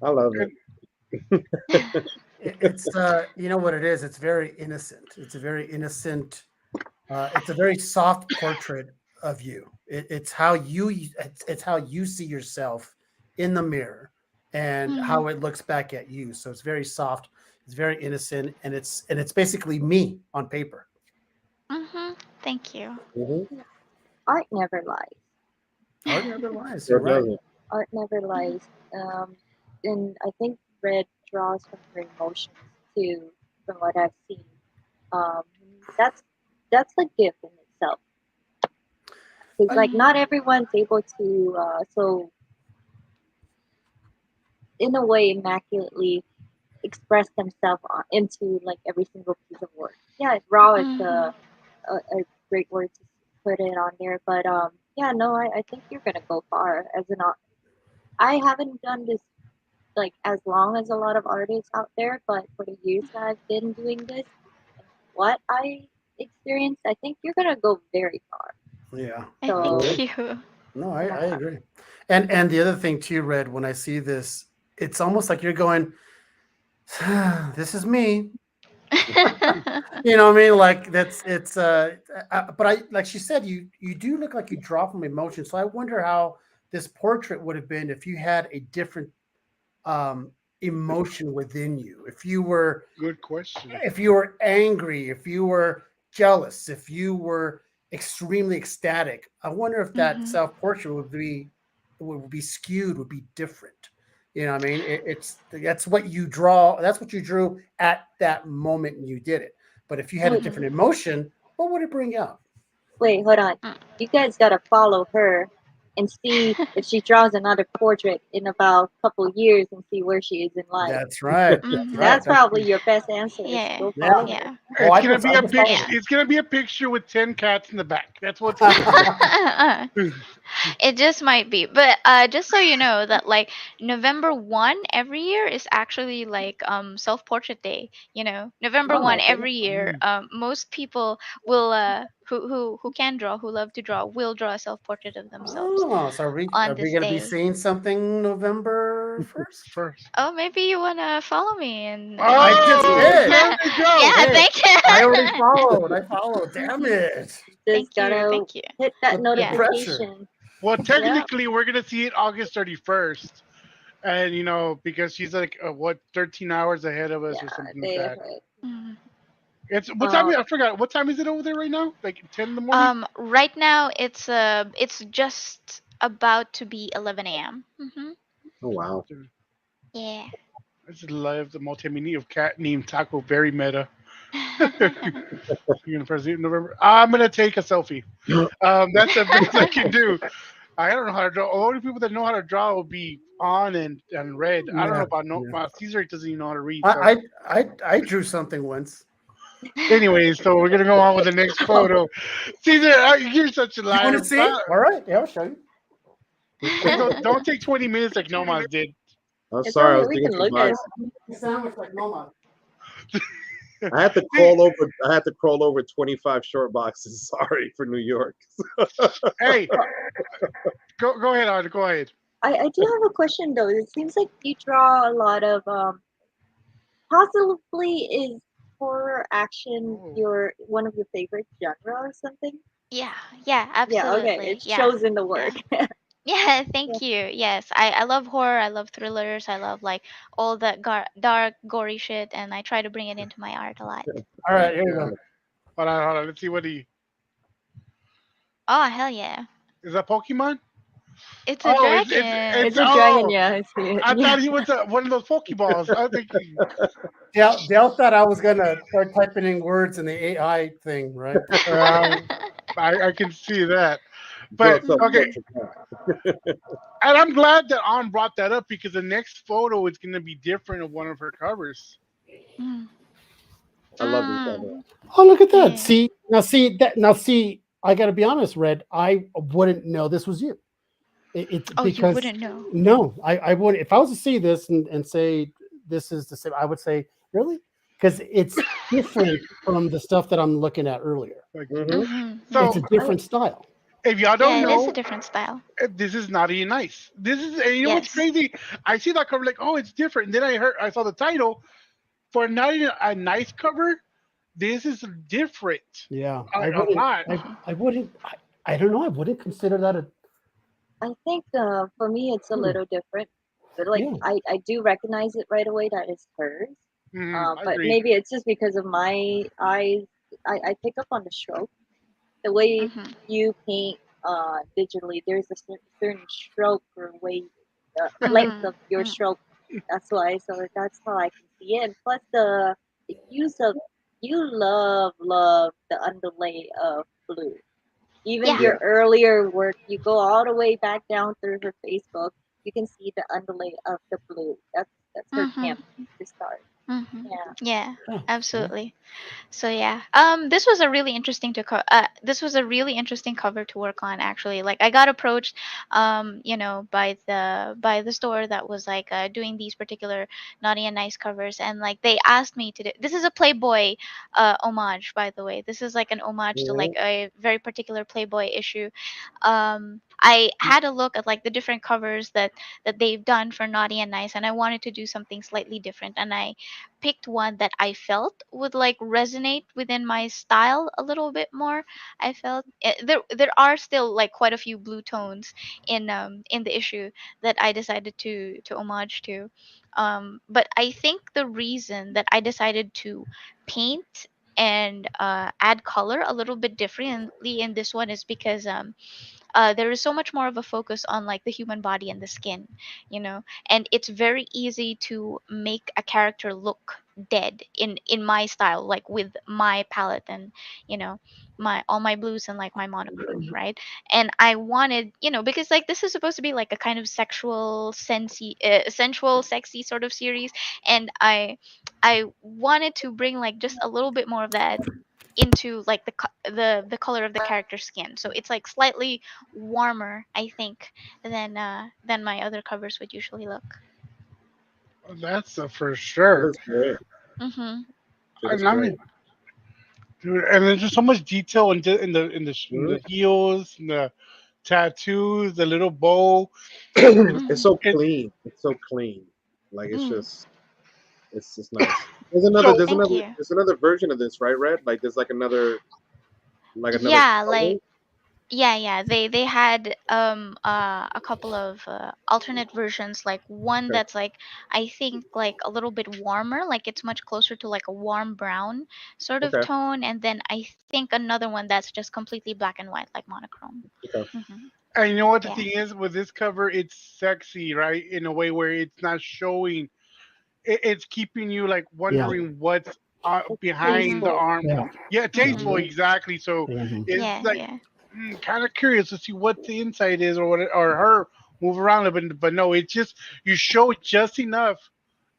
I love it. It's you know what it is. It's very innocent. It's a very innocent. It's a very soft portrait of you. It's how you see yourself in the mirror, and Hmm. how it looks back at you. So it's very soft. It's very innocent, and it's basically me on paper. Hmm. Thank you. Mhm. art never lies. Art never lies. Sure You're right. doesn't. Art never lies. And I think Red draws from her emotions too, from what I've seen. Um, that's that's a gift in itself. Because like not Hmm. everyone's able to so in a way immaculately express themselves into like every single piece of work. Yeah, raw is Hmm. a great word to put it on there, but yeah, no, I think you're gonna go far as an art. I haven't done this like as long as a lot of artists out there, but for the years that I've been doing this and what I experienced, I think you're gonna go very far. Yeah. So Mhm. Thank you. No, I yeah. agree. And the other thing too, Red, when I see this, it's almost like you're going, "This is me." You know what I mean? Like that's it's but I like she said, you do look like you draw from emotion. So I wonder how this portrait would have been if you had a different um emotion within you. Good question. If you were angry, if you were jealous, if you were extremely ecstatic. I wonder if that Hmm. self-portrait would be skewed, would be different. You know what I mean? It's that's what you draw, that's what you drew at that moment and you did it. But if you had a Wait, different Hmm. emotion, what would it bring out? wait, hold on. You guys gotta follow her. and see if she draws another portrait in about a couple years and see where she is in life. That's right. That's Mhm. right. That's probably your best answer is Yeah. go Yeah. follow her. Yeah. Oh, It's gonna be I a just follow picture. Yeah. It's gonna be a picture with 10 cats in the back. That's what it's gonna be. It just might be. But just so you know that like November 1 every year is actually like self-portrait day, you know. November Oh 1 my goodness. every year, most people will who can draw, who love to draw, will draw a self-portrait of themselves Oh, so on are we this gonna be day. seeing something November 1st? First. Oh, maybe you want to follow me I just Oh, did. there we go. Yeah, Hey, thank you. I already followed. I followed. Damn it. Just Thank you. gotta Thank you. hit that The Yeah. pressure. notification. Well, Yeah. technically, we're gonna see it August 31st, and because she's like 13 hours ahead of us or Yeah, something like they that. ahead. Mhm. It's what time? Um, I forgot. What time is it over there right now? Like 10 in the morning. Right now it's just about to be 11 a.m. Oh wow. Yeah. I just love the multi-meaning of cat named Taco. Very meta. You're gonna press it in November. I'm gonna take a selfie. That's the best I can do. I don't know how to draw. The only people that know how to draw will be on and red. I don't know Yeah. about no. Yeah. Caesar doesn't even know how to read. So, I drew something once. anyways, so we're gonna go on with the next photo. Caesar, you're such a You want liar. to see? All right. Yeah, I'll show you. Hey, don't take 20 minutes like Nomas did. I'm it's sorry, I okay. was We digging can through look at mine. it. Sandwich like Noma. I had to See, crawl over. I had to crawl over 25 short boxes. Sorry for New York. hey, go ahead, Arda. Go ahead. I do have a question though. It seems like you draw a lot of possibly is horror action Oh, your one of your favorite genre or something? Yeah, yeah, Yeah, okay. absolutely. It Yeah. shows in the Yeah. work. Yeah, Yeah. thank you. Yes, I love horror. I love thrillers. I love like all that dark, gory shit, and I try to bring it into my art a lot. All right, here we Yeah. go. hold on. Let's see what he Oh, hell yeah. is. That Pokemon? It's a Oh, dragon. It's a dragon, oh. yeah, I see it. I Yeah. thought he was one of those Pokeballs. I was thinking, Dale thought I was gonna start typing in words in the AI thing, right? um, I can see that. Draw But something okay, Mhm. different. and I'm glad that On brought that up because the next photo is going to be different of one of her covers. Mm. I love this cover. Mm. Oh, look at that. Yeah. See. I got to be honest, Red. I wouldn't know this was you. It's Oh, you because wouldn't know. no, I would if I was to see this and say this is the same. I would say really because it's different from the stuff that I'm looking at earlier. Like, Hmm. It's so, a Mhm. I different style. if y'all Yeah, don't it is a know, different style. this is Naughty and Nice. This is, and you know what's Yes. crazy? I see that cover like, oh, it's different. And then I saw the title for Naughty and Nice cover. This is different Yeah, a lot. I wouldn't. I don't know. I wouldn't consider that a. I think for me it's a Hmm, little different. But like yeah. I do recognize it right away that it's hers. I But agree. maybe it's just because of my eyes. I pick up on the stroke. The way Mhm. you paint digitally, there's a certain stroke or way, length Mhm. of your Mm. stroke. That's why. So that's how I can see it. And plus the use of you love the underlay of blue. Even Yeah. Yeah. your earlier work, you go all the way back down through her Facebook. You can see the underlay of the blue. That's her Mhm. camp to start. Mhm. Yeah. Yeah. Oh, yeah. Absolutely. So yeah, this was a really interesting this was a really interesting cover to work on actually. Like I got approached, by the store that was like doing these particular naughty and nice covers, and like they asked me to do. This is a Playboy homage, by the way. This is like an homage to like Mhm. a very particular Playboy issue. I had a look at like the different covers that they've done for naughty and nice, and I wanted to do something slightly different, and I picked one that I felt would like resonate within my style a little bit more. I felt there are still like quite a few blue tones in the issue that I decided to homage to. But I think the reason that I decided to paint and add color a little bit differently in this one is because there is so much more of a focus on like the human body and the skin, and it's very easy to make a character look dead in my style, like with my palette and you know my all my blues and like my monochrome, right? And I wanted, because like this is supposed to be like a kind of sensual sexy sort of series, and I wanted to bring like just a little bit more of that into like the color of the character's skin, so it's like slightly warmer, I think, than my other covers would usually look. That's for That sure. is great. Mhm. It is And I great. mean, dude, and there's just so much detail in Mhm. the heels, and the tattoos, the little bow. It's Mhm. so It clean. It's so clean. Like Mm. it's just nice. so Thank you. There's another version of this, right, Red? Like there's like another Yeah, color. like yeah, they had a couple of alternate versions, like one Okay. that's like I think like a little bit warmer, like it's much closer to like a warm brown sort of Okay. tone, and then I think another one that's just completely black and white, like monochrome. Okay. Hmm. and you know what the Yeah. thing is with this cover? It's sexy, right? In a way where it's not showing. It's keeping you like Yeah. wondering what's It's behind the tasteful. arm. Yeah. Yeah, Mhm. tasteful, Hmm. exactly. So Mhm. it's Yeah, like yeah. kind of curious to see what the inside is, or what, or her move around a bit. But no, it's just you show just enough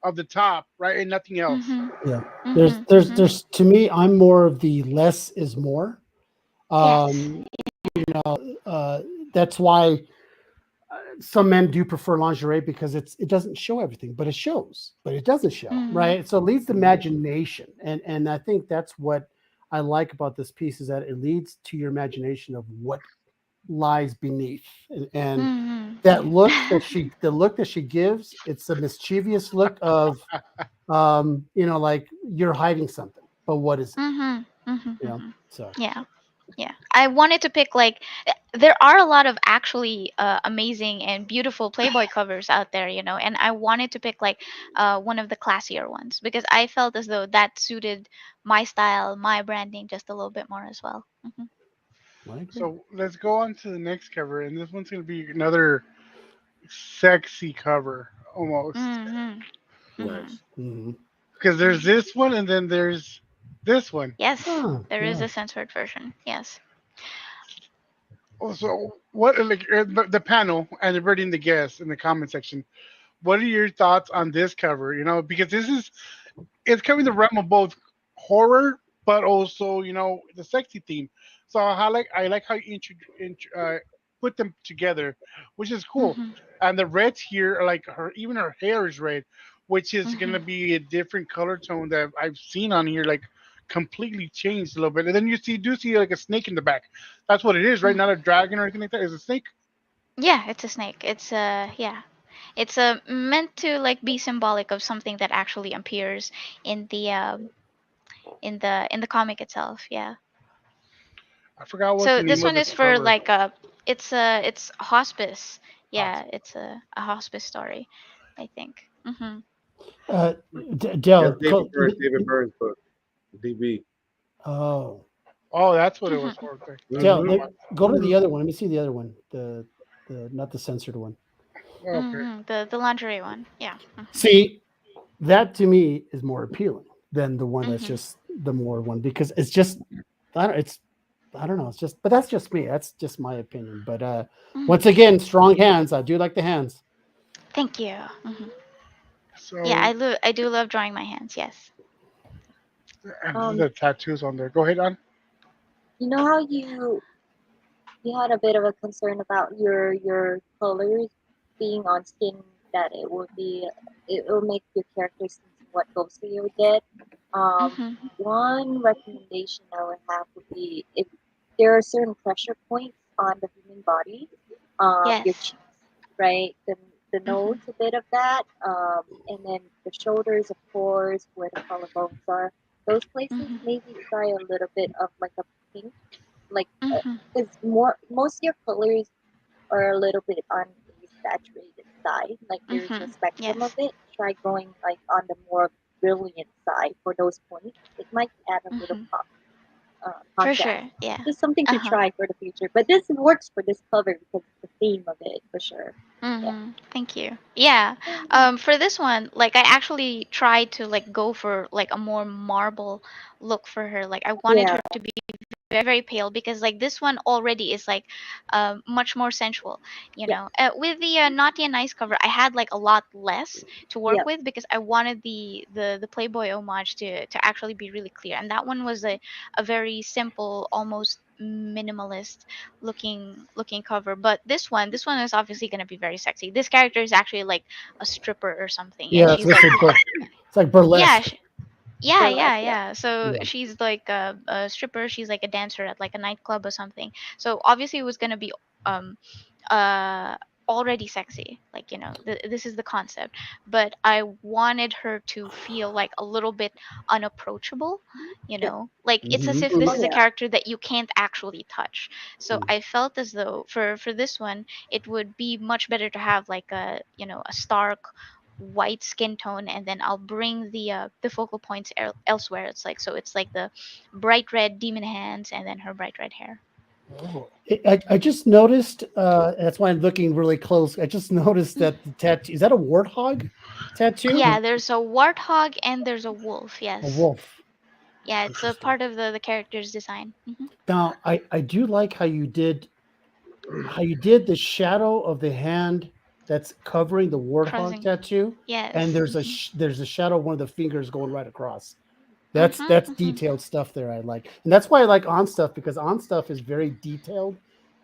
of the top, right, and nothing else. Hmm. Yeah. There's Hmm. there's Hmm. there's to me, I'm more of the less is more. Yes. Um, uh, that's why some men do prefer lingerie because it doesn't show everything, but it shows, but it doesn't show, Mm. right? So it leads to imagination, and I think that's what I like about this piece is that it leads to your imagination of what lies beneath, and Hmm. that look that she gives, it's a mischievous look of like you're hiding something, but what is it? Hmm. Hmm. You know, Hmm. so Yeah. Yeah, I wanted to pick like there are a lot of actually amazing and beautiful Playboy covers out there, and I wanted to pick like one of the classier ones because I felt as though that suited my style, my branding just a little bit more as well. Hmm. I agree. So let's go on to the next cover, and this one's gonna be another sexy cover almost, Hmm. Hmm. Nice. Hmm. because there's this one and then there's this one. Yes, Oh, there is yeah. a censored version. Yes. So what like the panel and everybody in the guests in the comment section? What are your thoughts on this cover? Because it's covering the realm of both horror, but also the sexy theme. So I like how you put them together, which is cool. Hmm. And the reds here are like even her hair is red, which is Hmm. gonna be a different color tone that I've seen on here, like completely changed a little bit. And then do see like a snake in the back. That's what it is, right? Not a dragon or anything like that. It's a snake. Yeah, it's a snake. Yeah. It's meant to like be symbolic of something that actually appears in the comic itself. Yeah. I forgot what the So name this of one the is for cover. like it's hospice. Oh, Yeah, it's a hospice story, I think. Hmm. Uh, Yes, Dell, David Burns book. DB. oh, oh, that's what it was Hmm. for. Okay. That's Dell, what Mm-hmm. it was. go to the other one. Let me see the other one. The not the censored one. Okay. Hmm. The lingerie one. Yeah. Hmm. See, that to me is more appealing than the one that's Hmm. just the more one because it's just I don't know. It's just, but that's just me. That's just my opinion. But once Hmm. again, strong hands. I do like the hands. Thank you. Hmm. Yeah, So I do love drawing my hands. Yes. and Um, the tattoos on there. Go ahead on. you know how you had a bit of a concern about your colors being on skin that it will make your character see what goes to your dead. Hmm. One recommendation I would have would be if there are certain pressure points on the human body, your Yes. cheeks, right? The nose, Hmm. a bit of that, and then the shoulders, of course, where the collarbones are. Those places, Hmm. maybe try a little bit of like a pink, like Hmm. because most of your colors are a little bit on the saturated side. Like there's a Hmm. spectrum of Yes. it. Try going like on the more brilliant side for those points. It might add a little Hmm. pop. For contest. sure. Yeah. Just something to Uh-huh. try for the future. But this works for this cover because of the theme of it for sure. Yeah. Thank you. Yeah. For this one, like I actually tried to like go for like a more marble look for her. Like I wanted Yeah. her to be very, very pale because like this one already is like much more sensual, you Yeah. know. With the Naughty and Nice cover, I had like a lot less to work Yeah. with because I wanted the Playboy homage to actually be really clear, and that one was a very simple, almost minimalist looking cover. But this one is obviously going to be very sexy. This character is actually like a stripper or something, and Yeah, it's she's like, it's like yeah, burlesque. yeah, Burlesque. yeah, Yeah. yeah. So Yeah. she's like a stripper. She's like a dancer at like a nightclub or something. So obviously it was gonna be um uh already sexy. Like this is the concept. But I wanted her to feel like a little bit unapproachable. Yeah. Like it's as Hmm. if this Oh is a yeah. character that you can't actually touch. So I felt as though for this one it would be much better to have like a stark white skin tone, and then I'll bring the focal points elsewhere. It's like the bright red demon hands and then her bright red hair. Oh. I just noticed. That's why I'm looking really close. I just noticed Mm. that the tattoo is that a warthog tattoo? Yeah, there's a warthog and there's a wolf. A Yes. wolf. Yeah, it's a Interesting. part of the character's design. Now, I do like how you did the shadow of the hand that's covering the warthog Crossing. tattoo, and Yes. there's a shadow of one of the fingers going right across. Mhm. That's Mhm. detailed stuff there. I like, and that's why I like on stuff because on stuff is very detailed,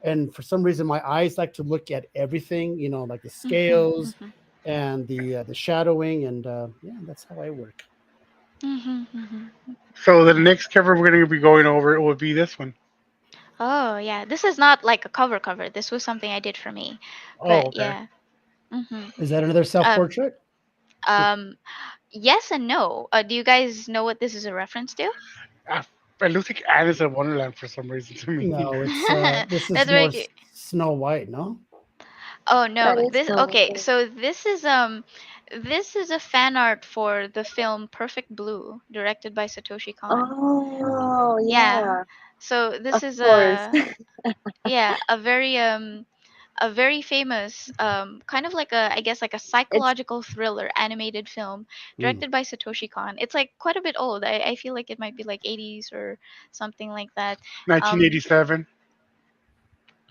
and for some reason my eyes like to look at everything. You know, like the Mhm. scales Mhm. and the shadowing, and yeah, that's how I work. Mhm. Mhm. So the Yeah. next cover we're going to be going over it will be this one. Oh, yeah. This is not like a cover. This was something I did for me. Oh, But okay. yeah. Mhm. Is that another self Uh, portrait? um, yes and no. Do you guys know what this is a reference to? I, it looks like Alice in Wonderland for some reason to me. No, it's this is That's more very cute. Snow White. No. Oh That no. is This no okay. thing. So this is a fan art for the film Perfect Blue, directed by Satoshi Kon. Oh Yeah. yeah. So this Of is course. yeah, a very famous kind of like a I guess like a It's psychological thriller animated film Mm. directed by Satoshi Kon. It's like quite a bit old. I feel like it might be like 80s or something like that. Um 1987.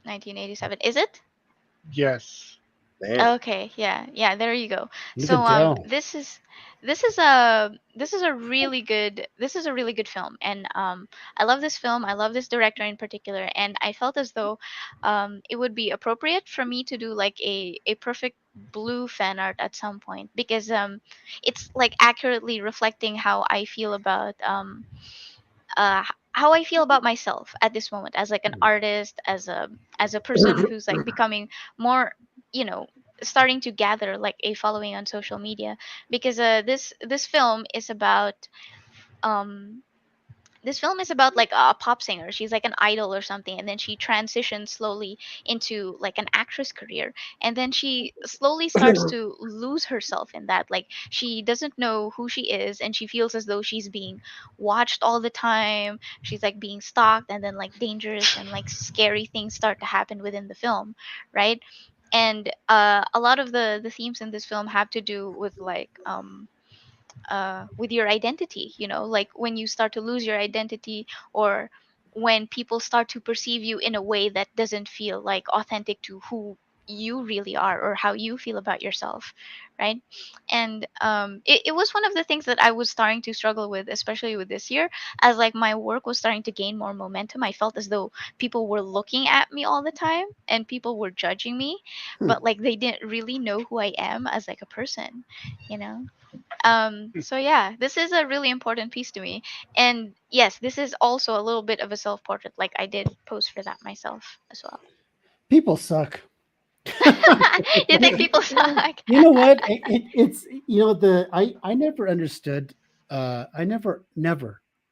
1987. Is it? Yes. Damn. Okay, yeah, yeah, there you go. Look So at Dell. this is a really good film, and I love this film. I love this director in particular, and I felt as though it would be appropriate for me to do like a perfect blue fan art at some point because it's like accurately reflecting how I feel about how I feel about myself at this moment as like an artist, as a person who's like becoming more, you know, starting to gather like a following on social media because this film is about um like a pop singer. She's like an idol or something, and then she transitions slowly into like an actress career, and then she slowly starts to lose herself in that. Like she doesn't know who she is, and she feels as though she's being watched all the time. She's like being stalked, and then like dangerous and like scary things start to happen within the film, right? And a lot of the themes in this film have to do with your identity, like when you start to lose your identity, or when people start to perceive you in a way that doesn't feel like authentic to who you really are or how you feel about yourself, right? And it was one of the things that I was starting to struggle with, especially with this year, as like my work was starting to gain more momentum. I felt as though people were looking at me all the time and people were judging me, but like they didn't really know who I am as like a person, you know so yeah, this is a really important piece to me. And yes, this is also a little bit of a self-portrait. Like I did pose for that myself as well. People suck. You think people suck? You know what? It's the I never understood. I never,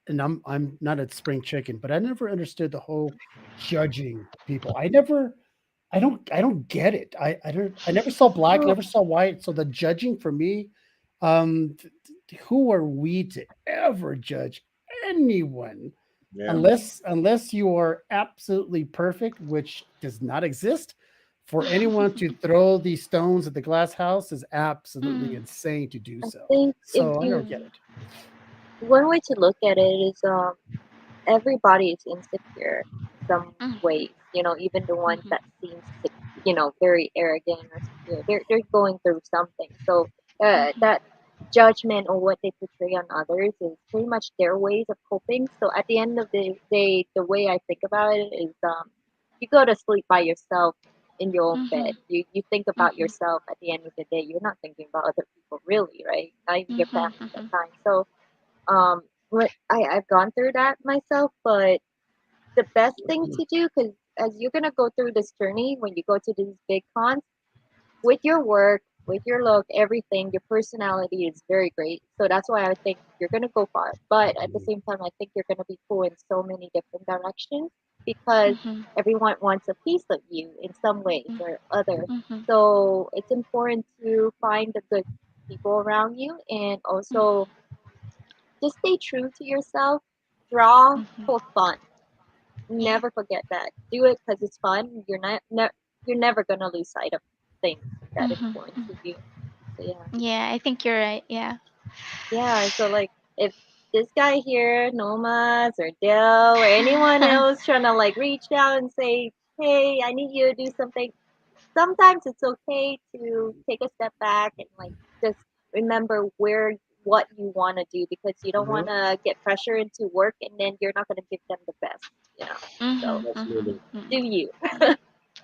and I'm not a spring chicken, but I never understood the whole judging people. I don't get it. I never saw black, well, never saw white. So the judging for me, who are we to ever judge anyone? Yeah. unless you are absolutely perfect, which does not exist. For anyone to throw these stones at the glass house is absolutely Mm, insane to do I so. think if So I don't you get mm, it. one way to look at it is everybody is insecure in some mm, ways. You know, even the ones mhm, that seem very arrogant or secure, they're going through something. So mhm, that judgment or what they portray on others is pretty much their ways of coping. So at the end of the day, the way I think about it is, you go to sleep by yourself in your own bed. mhm, You think about mhm, yourself at the end of the day. You're not thinking about other people really, right? Not even your mhm, family at mhm, times. So what I've gone through that myself, but the best thing to do, because as you're gonna go through this journey when you go to these big cons, with your work, with your look, everything, your personality is very great. So that's why I think you're gonna go far. But at the same time, I think you're gonna be cool in so many different directions because mhm, everyone wants a piece of you in some ways or other. mhm, So it's important to find the good people around you and also just stay true to yourself. Draw mhm, for fun. yeah. Never forget that. Do it because it's fun. You're never gonna lose sight of things that Mhm, important mhm. to you. So yeah, Yeah, I think you're right. Yeah. yeah. So like if this guy here, Nomas or Dell or anyone else trying to like reach out and say, hey, I need you to do something. Sometimes it's okay to take a step back and like just remember what you want to do because you don't want Hmm. to get pressure into work and then you're not going to give them the best. So Mhm, mhm, Absolutely. do mhm. you.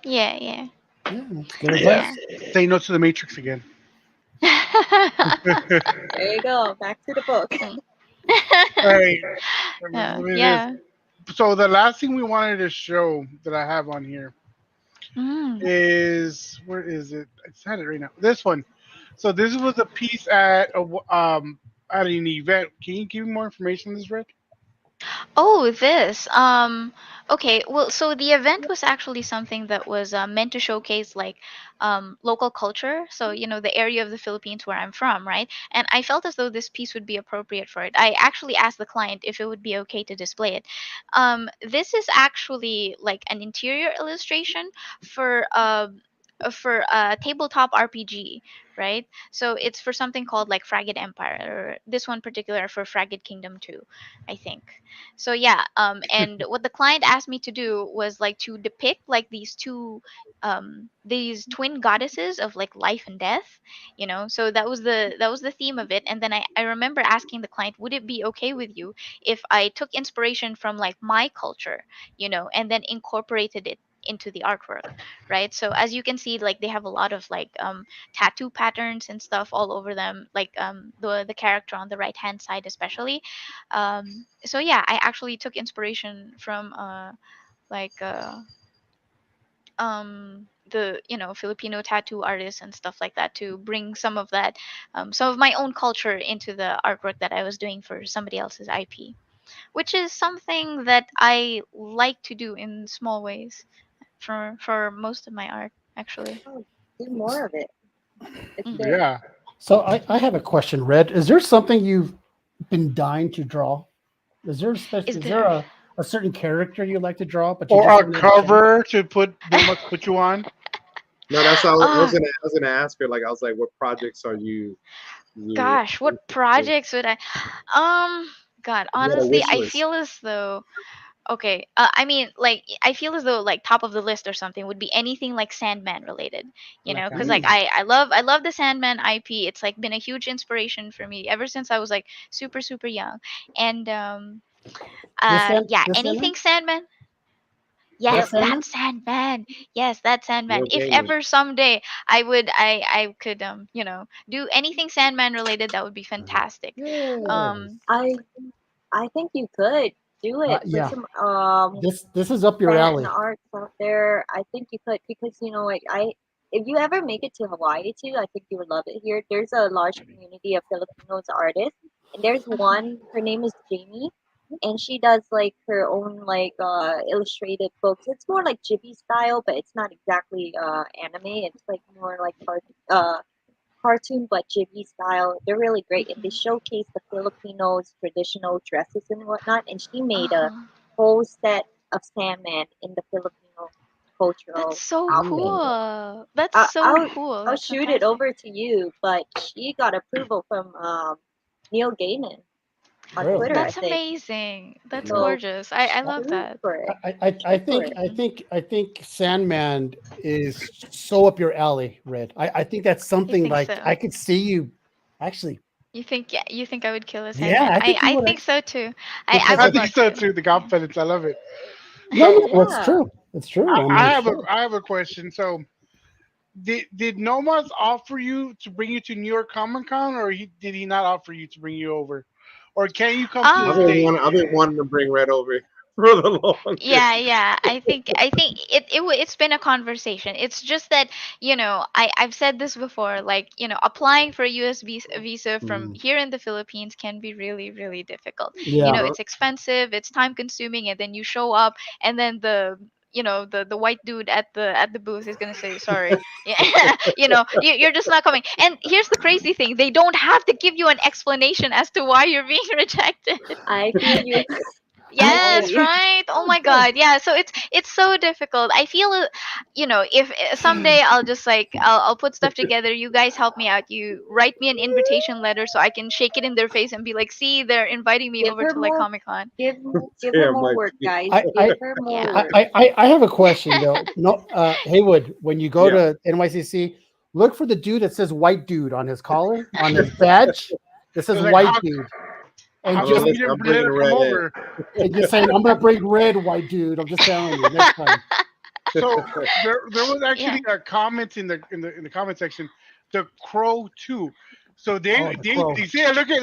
Yeah, yeah, Yeah, that's good Yeah. yeah. advice. Say no to the Matrix again. There you go. Back to the book. Mm. All right. Yeah. So the last thing we wanted to show that I have on here Mm. is where is it? I had it right now. This one. So this was a piece at an event. Can you give me more information on this, Red? Oh, this. Okay. Well, so the event was actually something that was meant to showcase like local culture. So, the area of the Philippines where I'm from, right? And I felt as though this piece would be appropriate for it. I actually asked the client if it would be okay to display it. This is actually like an interior illustration for a tabletop RPG, right? So it's for something called like Fragile Empire, or this one particular for Fragile Kingdom 2, I think. So yeah, and what the client asked me to do was like to depict like these twin goddesses of like life and death, so that was the theme of it. And then I remember asking the client, would it be okay with you if I took inspiration from like my culture, and then incorporated it into the artwork, right? So as you can see, like they have a lot of like tattoo patterns and stuff all over them, like the character on the right hand side especially. So yeah, I actually took inspiration from like the Filipino tattoo artists and stuff like that to bring some of my own culture into the artwork that I was doing for somebody else's IP, which is something that I like to do in small ways for most of my art actually. Oh, do more of it. It's Mm. good. Yeah. So I have a question, Red. Is there something you've been dying to draw? Is there a Is special, is there there a certain character you like to draw, but you Or just a haven't had a chance? cover to put they must put you on. No, that's how ah I was gonna ask her. Like, I was like, what projects are you gosh, what interested in? projects would I um God, If you had a honestly, wish I list. feel as though okay. I mean, like, I feel as though like top of the list or something would be anything like Sandman related, Like because like Mm. I love the Sandman IP. It's like been a huge inspiration for me ever since I was like super super young, and yeah, this Sandman? anything Sandman. That Yep. Yes, Sandman? that Sandman. Yes, that Sandman. No If gaming. ever someday I could do anything Sandman related, that would be fantastic. Um, Yes. I I think you could do it. Put Yeah. some This is up your fan alley. arts out there. I think you could because like if you ever make it to Hawaii too, I think you would love it here. There's a large community of Filipinos artists, and there's mhm, one. Her name is Jamie, and she does like her own like illustrated books. It's more like Ghibli style, but it's not exactly anime. It's like more like cartoon but chibi style. They're really great, and they showcase the Filipinos' traditional dresses and whatnot. And she made a Uh-huh. whole set of Sandman in the Filipino That's cultural so outfit. cool. That's I, so I'll cool. I'll That's shoot it fantastic. over to you, but she got approval from Neil Gaiman on Really? Twitter, I That's think. amazing. That's So gorgeous. I love shoot that. for it. I Shoot for think it. Sandman is so up your alley, Red. I think that's You something think like so? I could see you actually. You think, yeah, you think I would kill a Yeah, Sandman? I I think you I would think so too. I because I would of think love so to. too. The confidence, I love it. no, So no, well, it's Yeah. true. It's true. I mean, sure. I have a question. So did Nomas offer you to bring you to New York Comic Con, or did he not offer you to bring you over, or can you come to the state? I've been wanting to bring Red over for the longest. Yeah, yeah. I think it's been a conversation. It's just that, I've said this before, like, applying for a US visa from Mm. here in the Philippines can be really, really difficult. Yeah. Uh-huh. It's expensive, it's time consuming, and then you show up and then the white dude at the booth is gonna say sorry. Yeah, you're just not coming. And here's the crazy thing: they don't have to give you an explanation as to why you're being rejected. I feel you Yes, fully. right. Oh Oh, my good. God. Yeah. So it's so difficult. I feel, if someday I'll just like I'll put stuff together. You guys help me out. You write me an invitation letter so I can shake it in their face and be like, see, they're inviting me Give over her to like more Comic Con. give give her Yeah, more Mike. work, guys. I, Give I, her more Yeah. work. I have a question though. No, Haywood, when you go Yeah. to NYCC, look for the dude that says "white dude" on his collar, on his badge. That says It's like "white dude," and how Well, come just you listen, didn't I'm let bringing her come Red in. over? saying, "I'm gonna bring red, white dude." I'm just telling you next time. So there was Yeah. actually a comment in the comment section, the Crow too. So Oh, the crow. they say look at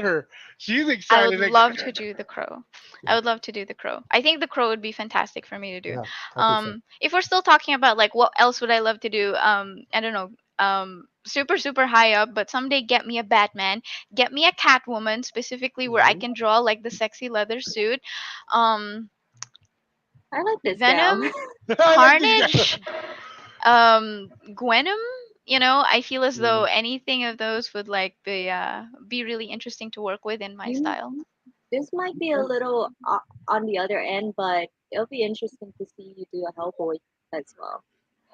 her. She's I would excited. Like, love to do the crow. I would love to do the crow. I think the crow would be fantastic for me to do. Yeah, I think so. If we're still talking about like what else would I love to do? I don't know. Super super high up, but someday get me a Batman, get me a Catwoman specifically where I Mhm. can draw like the sexy leather suit. Um, I like this gal. Venom, I like these Carnage, Gwenom. I feel as though Mm. anything of those would like be really interesting to work with in my You style. This might be a little on the other end, but it'll be interesting to see you do a Hellboy as well.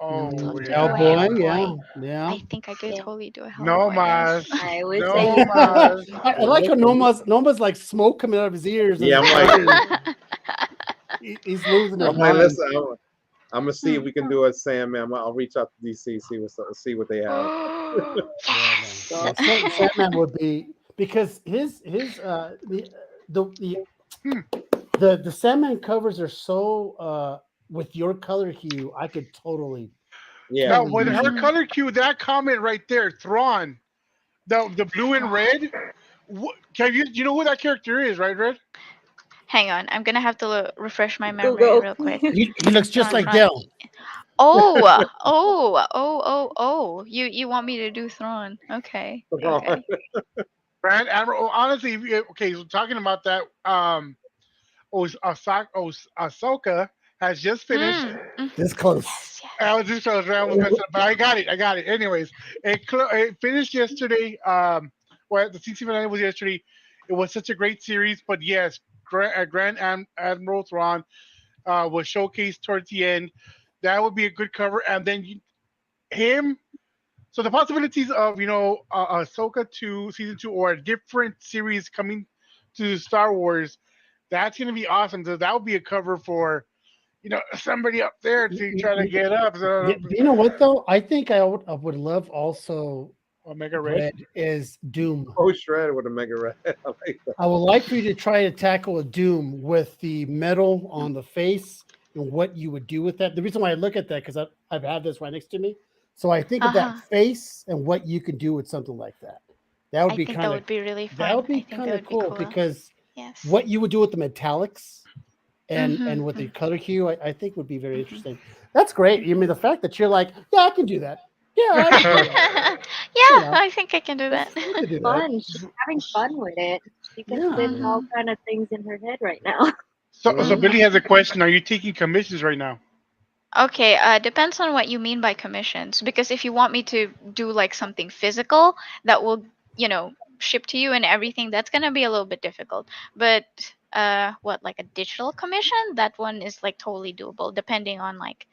I'd Oh love to do a yeah. Cowboy, Hellboy. yeah, yeah. I think I could Yeah, totally do a No Hellboy, yes. mas. I would say No you could. mas. I Well, like how listen. Noma's like smoke coming out of his ears as Yeah, he's I'm like, talking. He's losing his I'm like, mind. listen. I'm gonna see if Hmm. we can do a Sandman. I'll reach out to DC, see what they have. Yeah, man. Yes. Yeah, So, Sandman would be because his the Hmm. the Sandman covers are so with your color hue, I could totally Yeah. Now totally with use her it. Mhm. color cue, that comment right there, Thrawn, the blue and red. Can you know who that character is, right, Red? Hang on, I'm gonna have to refresh my memory Google. real quick. He looks just Thrawn, like Thrawn. Dell. Oh. You want me to do Thrawn? Okay. Okay. Grand Admiral. Honestly, okay. So talking about that, Ahsoka has just finished. Mm. Mhm. This close. Yes. I Yes. was just I was almost messing up, but I got it. I got it. Anyways, it finished yesterday. Well, the season finale was yesterday. It was such a great series, but yes, Admiral Thrawn was showcased towards the end. That would be a good cover, and then him. So the possibilities of Ahsoka 2 season 2 or a different series coming to Star Wars, that's gonna be awesome. So that would be a cover for somebody up there to try to get up. So Do you know what though? I think I would love also Omega Red. Red is Doom. OshRed with a mega red. I like that. I would like for you to try to tackle a Doom with the metal on the face and what you would do with that. The reason why I look at that because I've had this right next to me, so I think of that Uh-huh. face and what you could do with something like that. That would I be think that kind of would be really that fun. would be I think kind that of would be cool cool. because Yes. what you would do with the metallics and with the Mm-hmm. color hue, I think would be very Mm-hmm. interesting. That's great. You mean the fact that you're like, yeah, I can do that. Yeah, I can do that. Yeah, You know, I think I can do that. we could do that. Fun. She's having fun with it. She can Yeah. spin all Hmm. kind of things in her head right now. So Mhm. Billy has a question. Are you taking commissions right now? Okay, depends on what you mean by commissions. Because if you want me to do like something physical that will, ship to you and everything, that's gonna be a little bit difficult. But what, like a digital commission? That one is like totally doable, depending on like,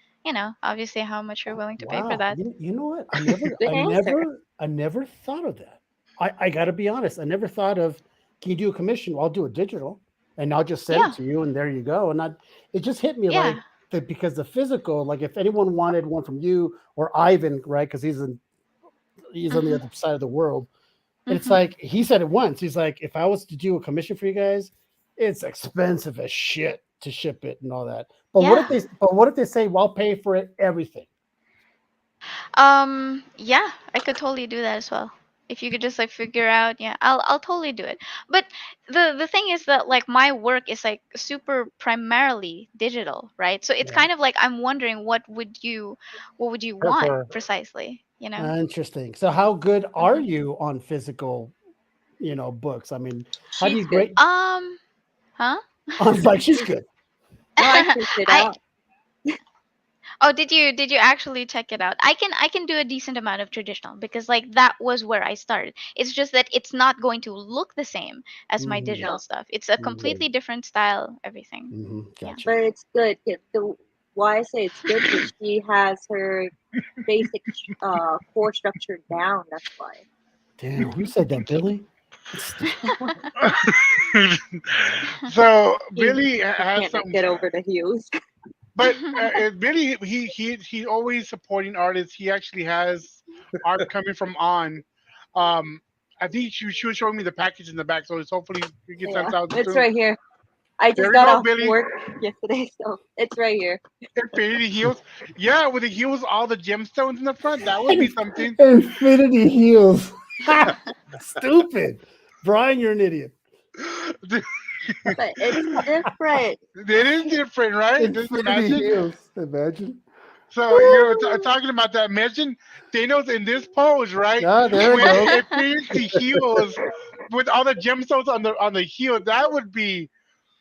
obviously how much you're willing to pay for Wow. that. You know what? Good answer. I never thought of that. I got to be honest. I never thought of, can you do a commission? Well, I'll do a digital and I'll just send it Yeah, to you and there you go. And it just hit me like yeah. because the physical, like if anyone wanted one from you or Ivan, right? Because he's on the Mhm. other side of the world. And it's Mhm. like, he said it once. He's like, if I was to do a commission for you guys, it's expensive as shit to ship it and all that. Yeah. But what if they say, well, I'll pay for it, everything? Yeah, I could totally do that as well. If you could just like figure out, yeah, I'll totally do it. But the thing is that like my work is like super primarily digital, right? So it's Yeah. kind of like I'm wondering what would you want Prefer. precisely, you know? Interesting. So how good are hmm you on physical, books? I mean, how do She's you good. grade? Um, huh? I was like, she's good. No, I checked it I out. Oh, did you actually check it out? I can do a decent amount of traditional because like that was where I started. It's just that it's not going to look the same as my Hmm. digital No, stuff. It's a Hmm. completely different style, everything. Hmm. Yeah. Gotcha. but it's good. Why I say it's good because she has her basic core structure down. That's why. Damn, who said that, Billy? That's stupid. So He Billy he has can't some, get over the heels. but Billy he always supporting artists. He actually has art coming from on. Um, I think she was showing me the package in the back, so it's hopefully it gets Yeah, sent out it's soon. right here. I There just we got go, off Billy. work yesterday, so it's right here. Infinity heels. Yeah, with the heels, all the gemstones in the front. That would be something. Infinity heels. Stupid. Brian, you're an idiot. But it's different. It is different, right? Just Infinity imagine. heels. Imagine. So Woo! talking about that, imagine Thanos in this pose, right? Ah, there it With goes. infinity heels, with all the gemstones on the heel. That would be.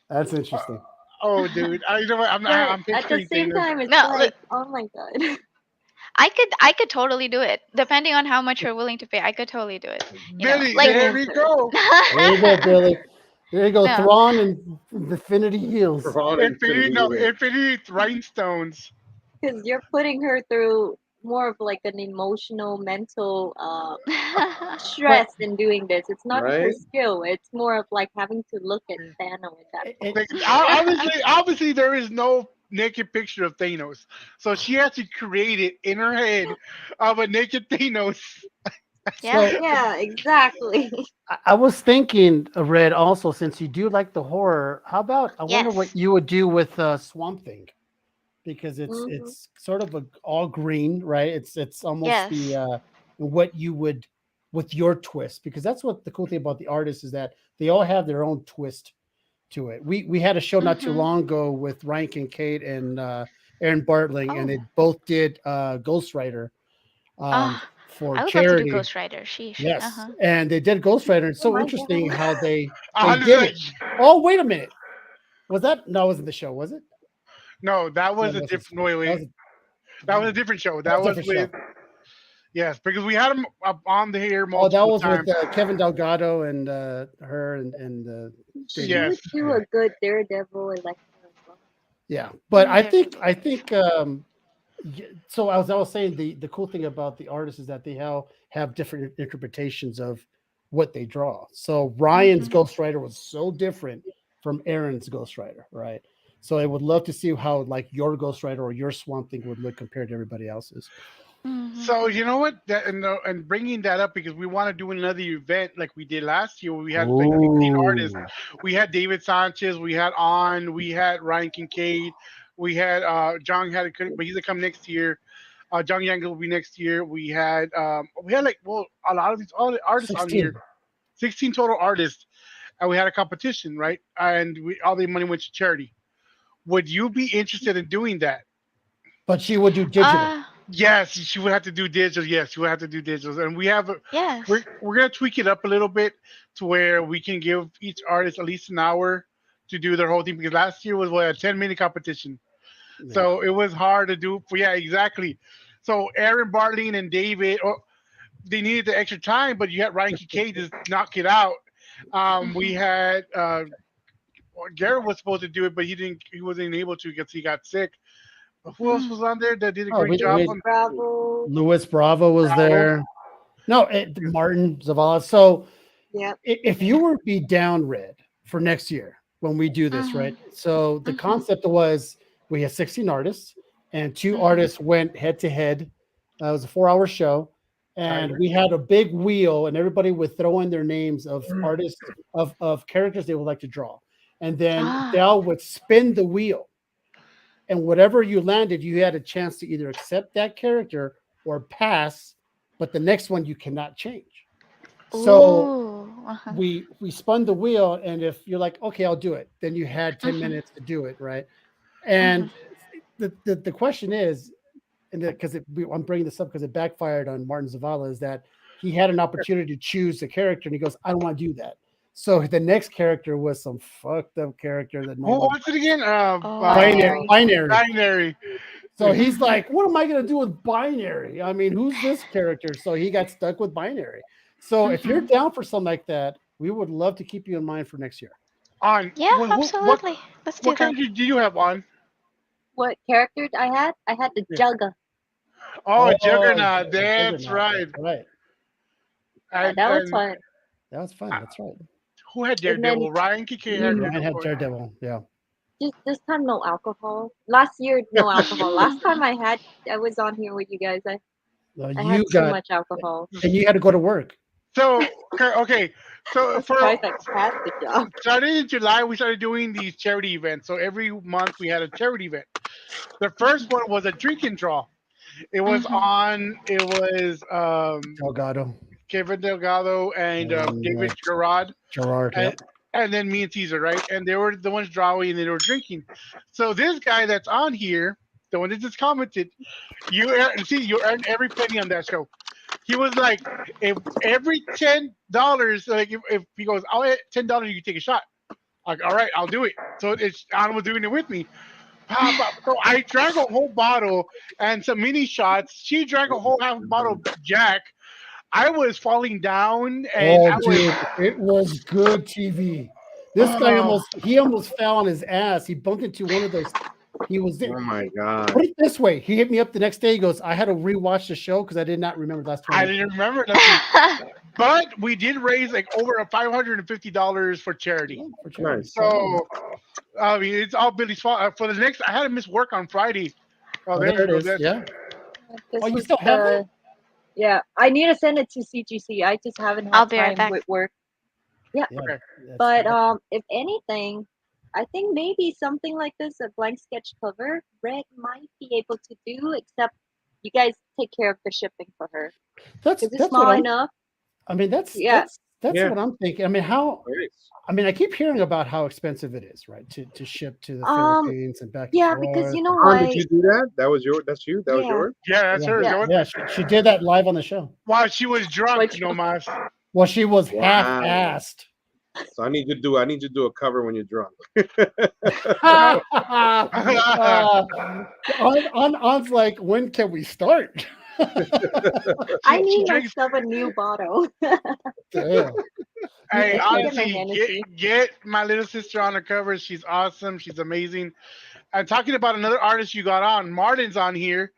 That's Uh, interesting. oh, dude, you know what? But I'm at the picturing same Thanos. time, it's No, like, oh my god. I could totally do it. Depending on how much you're willing to pay, I could totally do it. Billy, Good Like there we answer. go. There you go, Billy. There you go. no. Thrawn and Infinity heels. on Infinity, Infinity no, Heal. infinity rhinestones. Because you're putting her through more of like an emotional, mental But stress in doing this. It's not her Right? skill. It's more of like having to look at Thanos in that it, pose. Like, obviously, there is no naked picture of Thanos, so she has to create it in her head of a naked Thanos. Yeah. so Yeah, exactly. I was thinking, Red, also, since you do like the horror, how about I wonder what Yes. you would do with Swamp Thing? Because Hmm. it's sort of a all green, right? It's almost the Yes. what you would with your twist, because that's what the cool thing about the artists is that they all have their own twist to it. We had a show not too Mhm. long ago with Ryan Kincaid and Aaron Bartling, and Oh. they both did Ghost Rider um, Ah, for I would love to do charity. Ghost Rider. Sheesh. Uh Yes, huh. and they did Ghost Rider. It's Oh so my interesting god. how they did Honestly, it. Oh, wait a minute. Was that no? It wasn't the show? Was it? no, that No, was it a wasn't. different. Wait, That wait, was that was a a, different show. that That was a was different with show. yes, because we had him up on the here Oh, that multiple was with times. Kevin Delgado and her and She David. would Yes, do Yeah, a good Daredevil Electra as well. yeah. But Mm, I think so. I was saying the cool thing about the artists is that they have different interpretations of what they draw. So Ryan's Mhm. Ghost Rider was so different from Aaron's Ghost Rider, right? So I would love to see how like your Ghost Rider or your Swamp Thing would look compared to everybody else's. Mhm. so you know what? That and bringing that up because we want to do another event like we did last year where we had like 15 artists. Oh, We had David Sanchez, we had we had Ryan Kincaid, we had John had it, but he's gonna come next year. John Yang will be next year. We had like a lot of these all the artists on here, 16. 16 total artists, and we had a competition, right? And all the money went to charity. Would you be interested in doing that? But she would do digital. Uh, Yes, she would have to do digital. Yes, she would have to do digital, and yes. we're gonna tweak it up a little bit to where we can give each artist at least an hour to do their whole thing. Because last year was what a 10-minute competition. So it was hard to do. Yeah, exactly. So Aaron Barling and David, they needed the extra time, but you had Ryan Kincaid just knock it out. We had Garrett was supposed to do it, but he didn't. He wasn't able to because he got sick. But who else was on there that did a Oh, great job we on Bravo. Luis Bravo was Bravo? there. No, Martin Zavala. So Yeah. if you were to be down red for next year when we do this, right? So the concept was we had 16 artists and 2 artists went head to head. It was a 4-hour show. And we had a big wheel and everybody would throw in their names of artists of characters they would like to draw. And then Dell would spin the wheel. And whatever you landed, you had a chance to either accept that character or pass, but the next one you cannot change. So we spun the wheel, and if you're like, okay, I'll do it, then you had 10 minutes to do it, right? And the question is, and because I'm bringing this up because it backfired on Martin Zavala, is that he had an opportunity to choose a character, and he goes, I don't want to do that. So the next character was some fucked up character that Who was it again? Binary. So he's like, what am I going to do with Binary? I mean, who's this character? So he got stuck with Binary. So if you're down for something like that, we would love to keep you in mind for next year. Absolutely. Let's do what character do you have on? What characters I had? I had the Jugga. Oh, Juggernaut. That's right. Right. That was fun. That was fun. That's right. Who had Daredevil? Ryan Kincaid had Ryan had Daredevil. Yeah. Just this time, no alcohol. Last year, no alcohol. Last time I was on here with you guys. I had too much alcohol. And you had to go to work. So okay. So fantastic job. Starting in July, we started doing these charity events. So every month we had a charity event. The first one was a drink and draw. It was Delgado. Kevin Delgado and David Gerard. And then me and Cesar, right? And they were the ones drawing and they were drinking. So this guy that's on here, the one that just commented, you earn every penny on that show. He was like, if every $10, like if he goes, I'll hit $10, you can take a shot. Like, all right, I'll do it. So Anna was doing it with me. So I drank a whole bottle and some mini shots. She drank a whole half bottle of Jack. I was falling down, and it was good TV. This guy almost fell on his ass. He bumped into one of those. He was there. Oh my god! Put it this way: he hit me up the next day. He goes, "I had to rewatch the show because I did not remember last time." I didn't remember nothing. But we did raise like over $550 for charity. Nice. So I mean, it's all Billy's fault. For the next, I had to miss work on Friday. Oh, there it is. Yeah. You still have it? Yeah, I need to send it to CGC. I just haven't had time with work. Yeah. Okay. But if anything, I think maybe something like this, a blank sketch cover, Red might be able to do, except you guys take care of the shipping for her. That's small enough. I mean, that's what I'm thinking. I mean, I keep hearing about how expensive it is, right? To ship to the Philippines and back. Yeah, because you know why? Did you do that? That's yours. That was yours. Yeah, that's her. Yeah, she did that live on the show. While she was drunk, Mas. Well, she was half-assed. So I need you to do a cover when you're drunk. On's like, when can we start? I need myself a new bottle. Hey, honestly, get my little sister on the cover. She's awesome. She's amazing. And talking about another artist you got on, Martin's on here.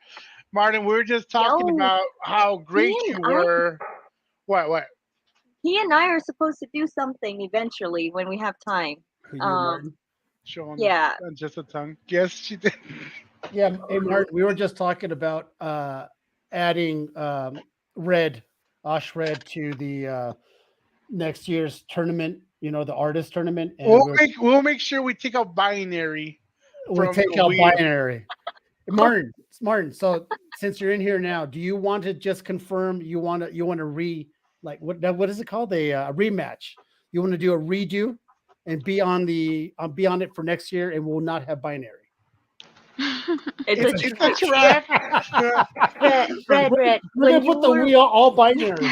Martin, we were just talking about how great you were. What? He and I are supposed to do something eventually when we have time. Show him just a tongue. Yes, she did. Yeah, hey Martin, we were just talking about adding OshRed to the next year's tournament, the artist tournament. And we'll make sure we take out Binary. We'll take out Binary. Martin. So since you're in here now, do you want to just confirm you want to what is it called? A rematch. You want to do a redo and be on it for next year, and we'll not have Binary. It's a trap. Red. We're gonna put the wheel all Binary.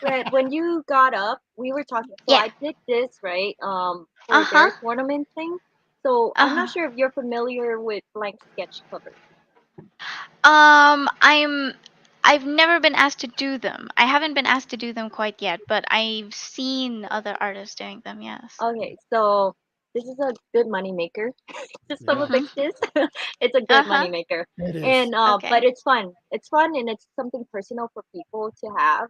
Red, when you got up, we were talking. So I did this right for their tournament thing. So I'm Uh-huh. not sure if you're familiar with blank sketch covers. Um, I'm I've never been asked to do them. I haven't been asked to do them quite yet, but I've seen other artists doing them, yes. Okay, so this is a good money maker. Just someone Yeah, Mhm. fix this. It's a good money Uh-huh. maker, it is. and but Okay. it's fun. It's fun, and it's something personal for people to have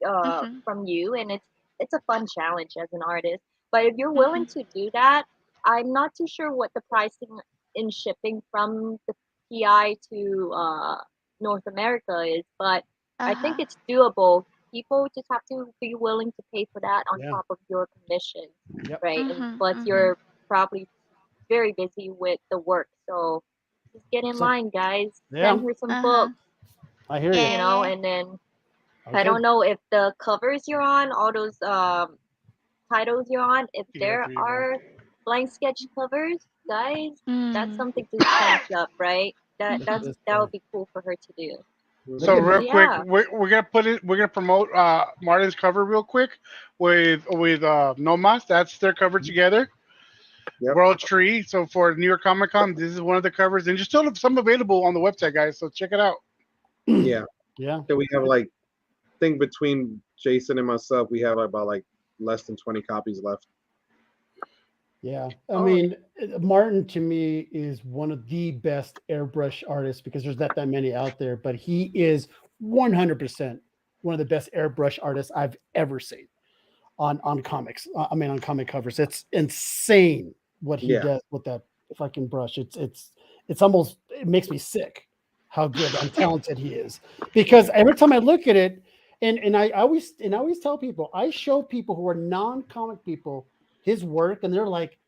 Mhm. from you, and it's a fun challenge as an artist. But if you're willing Mhm. to do that, I'm not too sure what the pricing in shipping from the PI to North America is, but I think Uh-huh. it's doable. People just have to be willing to pay for that on Yeah. top of your commission, Yep. right? And Mhm. plus, Mhm. you're probably very busy with the work, so just get in So line, guys. yeah, Send her some Uh-huh. books, I hear you. you Yeah, know, yeah. and then I Okay. don't know if the covers you're on, all those titles you're on, if You got there three of them. are blank sketch covers, guys, that's Mm. something to snatch up, right? That Look at that's Mhm. this that guy. would be cool for her to do. Look So at real Mark. So quick, yeah. we're gonna put it. We're gonna promote Martin's cover real quick with Nomas. That's their cover together. Yep. World Tree. So for New York Comic Con, this is one of the covers, and just still have some available on the website, guys. So check it out. Yeah. Yeah. So we have like, think between Jason and myself, we have about like less than 20 copies left. Yeah. I Oh, mean, Martin to me is one of the best airbrush artists because there's not that many out there, but he is 100% one of the best airbrush artists I've ever seen on comics. I mean, on comic covers. It's insane what he Yeah. does with that fucking brush. It's almost it makes me sick how good and talented he is. Because every time I look at it, and I always tell people, I show people who are non-comic people his work, and they're like,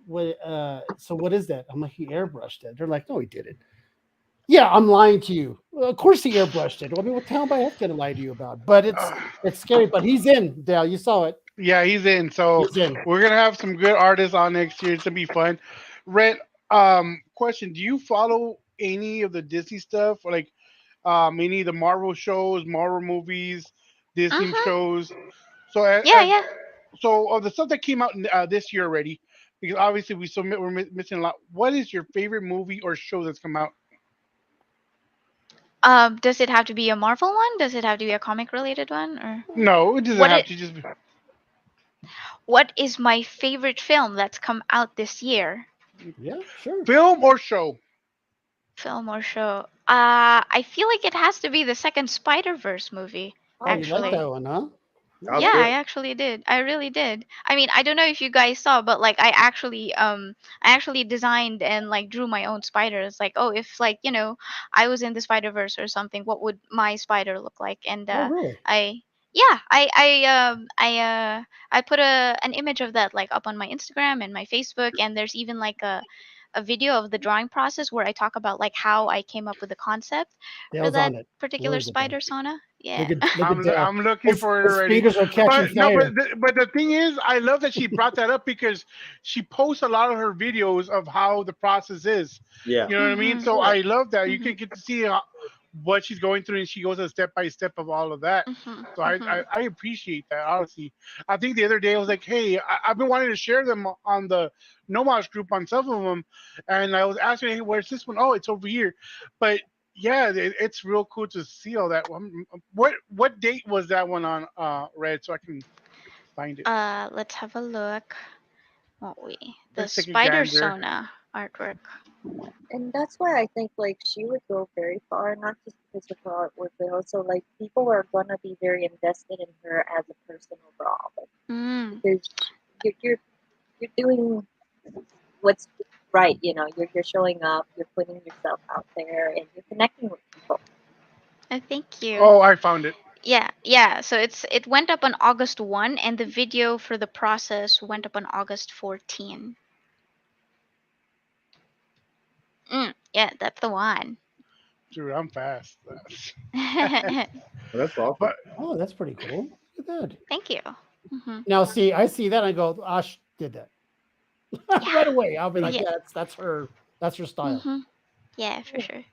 "What? So what is that?" I'm like, "He airbrushed it." They're like, "No, he didn't." Yeah, I'm lying to you. Well, of course he airbrushed it. I mean, what the hell am I going to lie to you about? But Uh, it's scary. But he's in, Dale. You saw it. yeah, he's in. So He's in. we're gonna have some good artists on next year. It's gonna be fun. Red, question: do you follow any of the Disney stuff, or like any of the Marvel shows, Marvel movies, Disney Mhm. shows? So Yeah, yeah. so of the stuff that came out this year already, because obviously we're missing a lot. What is your favorite movie or show that's come out? Does it have to be a Marvel one? Does it have to be a comic related one, or No, it doesn't what? have to just be What is my favorite film that's come out this year? Yeah, sure. film or show. Film or show? I feel like it has to be the second Spider-Verse movie, Oh, oh you like actually. that one, huh? That was Yeah, Okay. good. I actually did. I really did. I mean, I don't know if you guys saw, but like I actually designed and like drew my own spiders. Like, oh, if like, I was in the Spider-Verse or something, what would my spider look like? And Oh, really? I yeah, I put an image of that like up on my Instagram and my Facebook, and there's even like a video of the drawing process where I talk about like how I came up with the concept for Dale's that on it. Where particular is it, Dale? spider sauna. Yeah. Look at Dale. I'm looking for it His already. fingers are catching But no, fire. but the thing is, I love that she brought that up because she posts a lot of her videos of how the process is. Yeah. You know what I mean? Mhm. So I love that you Mhm. can get to see what she's going through, and she goes a step by step of all of that. Mhm. So Mhm. I appreciate that honestly. I think the other day I was like, hey, I've been wanting to share them on the Nomos group on some of them, and I was asking, hey, where's this one? Oh, it's over here. But yeah, it's real cool to see all that. What date was that one on Red so I can find it? Let's have a look. The Let's take a spider gander. sauna artwork. and that's why I think like she would go very far, not just because of her artwork, but also like people are gonna be very invested in her as a person overall, like, Mm. because you're doing what's right, you're showing up, you're putting yourself out there, and you're connecting with people. Thank you. Oh, I found it. Yeah, yeah. So it went up on August 1, and the video for the process went up on August 14. Yeah, that's the one. Dude, I'm fast. That's awesome. But Oh, that's pretty cool. Look at that. Thank you. Hmm. Now, see, I see that. And I go, Osh did that Yeah, right away. I'll be like, yeah. yeah, that's her. That's her style. Hmm. Yeah, for sure.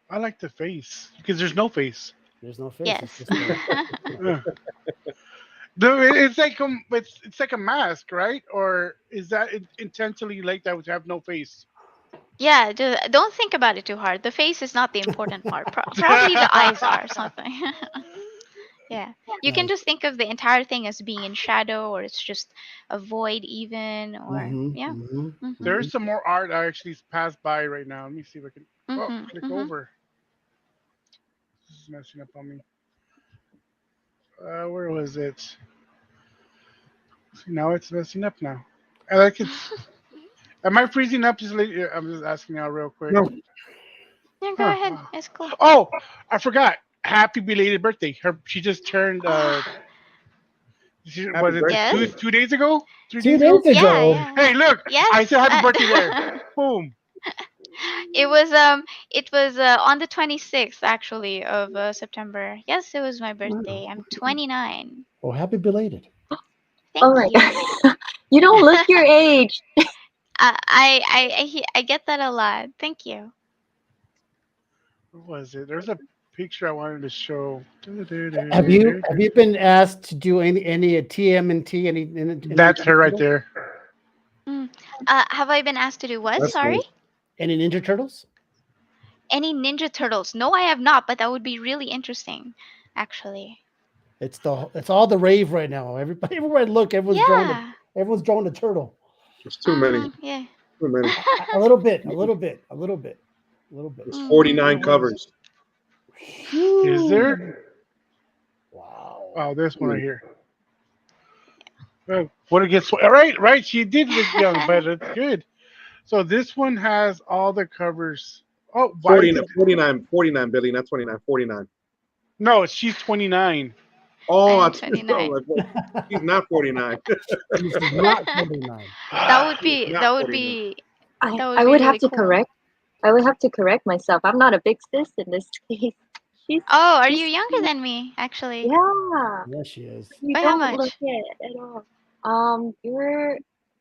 I like the face because there's no face. There's no face. It's Yes. just Uh, It's like it's like a mask, right? Or is that intentionally like that, which have no face? Yeah, don't think about it too hard. The face is not the important part. Probably the eyes are something. Yeah. You can Nice. just think of the entire thing as being in shadow, or it's just a void even, or yeah. Mhm. There's some more art I actually passed by right now. Let me see if I can. Oh, Mhm. click Mhm. over. This is messing up on me. Where was it? See, now it's messing up now. I like it's. Am I freezing up? I'm just asking now real quick. No, Yeah, go Huh. ahead. It's cool. Oh, I forgot. Happy belated birthday. She just turned. Happy Was it Yes. birthday. 2 days ago? 3 days 2 days ago? Yeah, ago. yeah, Hey, yeah. look! I Yes. said happy birthday there. Boom. It was on the 26th actually of September. Yes, it was my birthday. I'm 29. Oh, happy belated. Oh Thank my you. god. You don't look your age. I get that a lot. Thank you. What was it? There's a picture I wanted to show. Have you been asked to do any TMNT any That's her right there. Mm. Have I been asked to do what? That's Sorry? nice. any Ninja Turtles? Any Ninja Turtles? No, I have not, but that would be really interesting, actually. It's all the rave right now. Everybody everywhere I look, Yeah. everyone's drawing a turtle. There's too many. Yeah. Too many. A little bit, a little bit, a little bit, a little bit. There's Mm. 49 covers. Is Phew. there? Wow. Oh, this one right here. Oh, what it gets? All right, right. She did look young, but it's good. So this one has all the covers. Oh, why 49, did? 49, 49, Billy, not 29, 49. No, she's 29. I Oh, I am thought you were 29. like, what? He's not 49. This is not 49. That would He's be not that would 49. be I, that would I be would have really to cool. correct. I would have to correct myself. I'm not a big sis in this case. She's Oh, are you she's younger than me, actually? yeah. Yes, she is. You By how don't look much? it at all. You're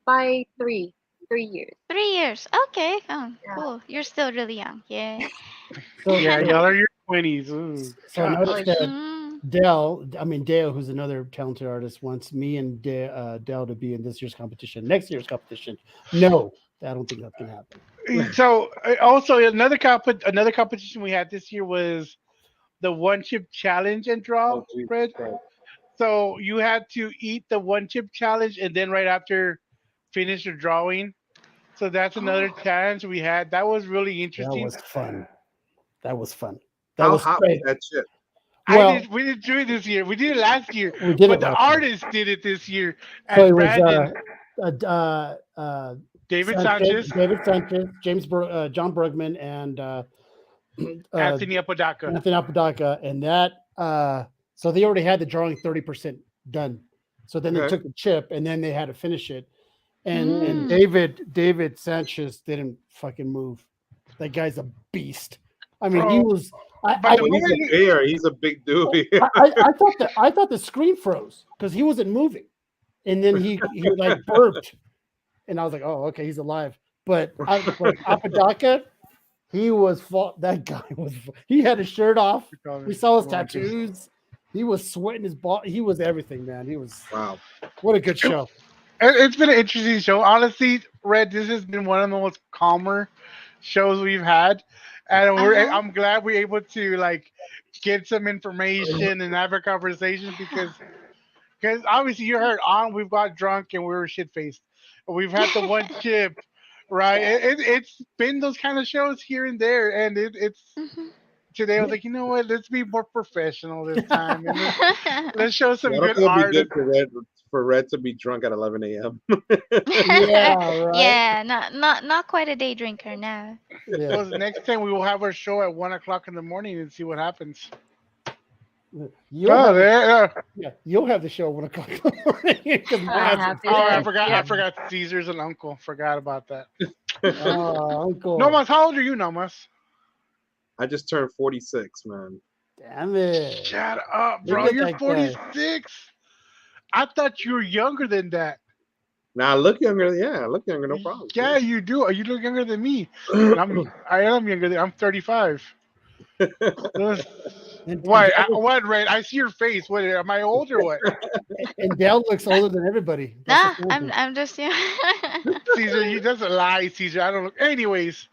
by 3 years. 3 years. Okay. Oh, Yeah. cool. You're still really young. Yeah. So, Yeah, y'all are your 20s. Ooh, so I gosh. noticed that Mm. Dale, who's another talented artist, wants me and Dale to be in this year's competition. Next year's competition. No, I don't think that's gonna happen. So also another competition we had this year was the one chip challenge and draw, Oh, Jesus Fred. Christ. So you had to eat the one chip challenge and then right after finish your drawing. So that's another challenge we had. That was really That interesting. was fun. That was fun. That How was hot was great. that shit? Well, We didn't do it this year. We did it last year, we did but it the last year. artist did it this year. So And it was Brandon, David Sanchez, David Sanchez, John Bergman, and uh, Anthony Apodaca. Anthony Apodaca, and that. So they already had the drawing 30% done. So then they Okay. took the chip, and then they had to finish it. And Mm. David Sanchez didn't fucking move. That guy's a beast. I mean, he Bro, was. but the Well, he's a moment bear. He's a big dude. I thought the screen froze because he wasn't moving, and then he like burped, and I was like, oh, okay, he's alive. But Apodaca, he was that guy was. He had his shirt off. We saw his tattoos. He was sweating his ball. He was everything, man. He was. Wow. What a good show. it's been an interesting show. Honestly, Red, this has been one of the most calmer shows we've had, and Uh-huh. I'm glad we're able to like get some information and have a conversation because obviously you heard on we've got drunk and we were shit faced. We've had the one chip, right? It's been those kind of shows here and there, and it's Mhm. today I was like, you know what? Let's be more professional this time, and let's show Yeah, some I don't good think it'd be art. good for Red to be drunk at 11 a.m. Yeah, right. Yeah, not quite a day drinker now. Yeah. Well, the next time we will have our show at 1 o'clock in the morning and see what happens. You'll Oh, have there. you'll have the show 1 o'clock in the morning. 'Cause Brad's- happy Oh, I there. forgot. Yeah. I forgot. Caesar's an uncle. Forgot about that. Uncle. Nomas, how old are you, Nomas? I just turned 46, man. Damn it. Shut up, Look bro. at You're that guy. 46. I thought you were younger than that. Now I look younger. Yeah, I look younger. No problem. Yeah, you do. You look younger than me. I am younger than. I'm 35. And What? Dale looks, What, Red? I see your face. What? Am I old or what? and Dale looks older than everybody. That's the Nah, funny I'm thing. I'm just yeah. Caesar, you doesn't lie, Caesar. I don't know. Anyways,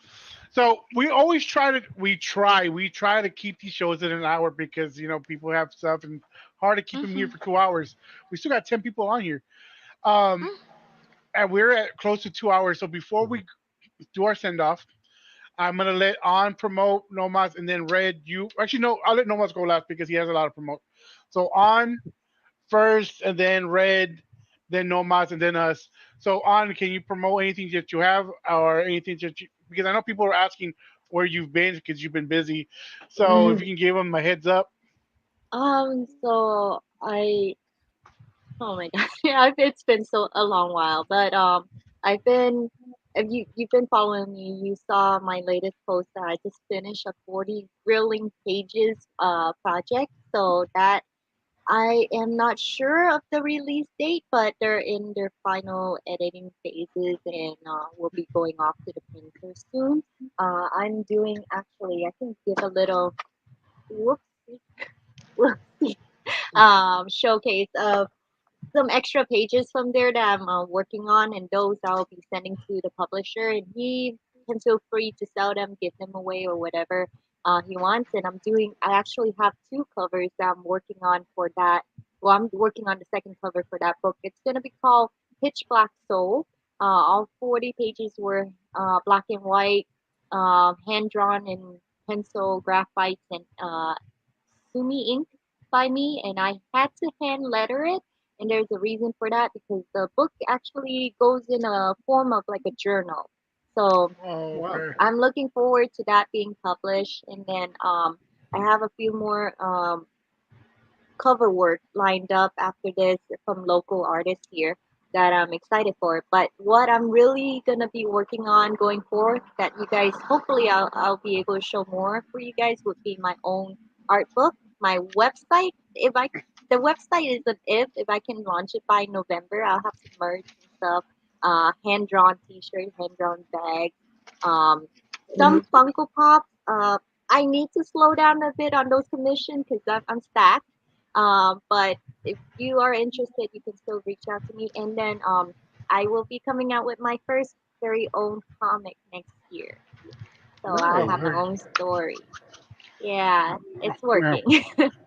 so we always try to keep these shows in an hour because people have stuff and hard to keep them here Mhm. for 2 hours. We still got 10 people on here. Um, Mm. and we're at close to 2 hours. So before we do our send off, I'm gonna let On promote Nomas and then Red. You actually no, I'll let Nomas go last because he has a lot to promote. So On first, and then Red, then Nomas, and then us. So On, can you promote anything that you have or anything that you? Because I know people are asking where you've been because you've been busy. So if Mm, you can give them a heads up. So oh my god, yeah, it's been so a long while, but I've been, if you've been following me, you saw my latest post that I just finished a 40 grilling pages project. So that I am not sure of the release date, but they're in their final editing phases and will be going off to the printer soon. I'm doing actually, I can give a little whoopsie, whoopsie, showcase of some extra pages from there that I'm working on, and those I'll be sending to the publisher, and he can feel free to sell them, give them away, or whatever he wants. And I actually have two covers that I'm working on for that. Well, I'm working on the second cover for that book. It's gonna be called Pitch Black Soul. All 40 pages were black and white, hand drawn in pencil, graphites, and Sumi ink by me, and I had to hand letter it. And there's a reason for that because the book actually goes in a form of like a journal. So Oh, wow. okay. I'm looking forward to that being published. And then I have a few more cover work lined up after this from local artists here that I'm excited for. But what I'm really gonna be working on going forward that you guys hopefully I'll be able to show more for you guys would be my own art book, my website. If I The website is an if I can launch it by November, I'll have some merch and stuff, hand drawn T-shirt, hand drawn bags, um, some Mhm. Funko Pops. I need to slow down a bit on those commissions because I'm stacked, but if you are interested, you can still reach out to me. And then I will be coming out with my first very own comic next year. So I'll Nice. have my Okay. own story. Yeah, it's Yeah. working.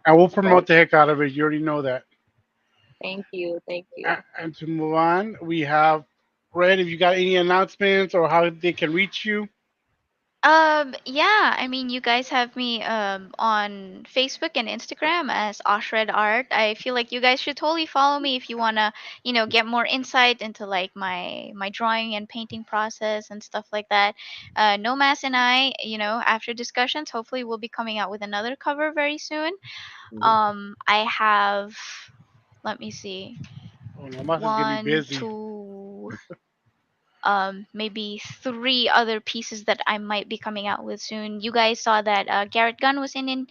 I will promote the heck out of it. You already know that. Thank you. Thank you. And to move on, we have Red. If you got any announcements or how they can reach you. Yeah, I mean, you guys have me on Facebook and Instagram as OshRed Art. I feel like you guys should totally follow me if you wanna, get more insight into like my drawing and painting process and stuff like that. Nomas and I, after discussions, hopefully we'll be coming out with another cover very soon. Mhm. I have, let me see, Oh, Nomas is gonna be one, busy. two, maybe three other pieces that I might be coming out with soon. You guys saw that Garrett Gunn was in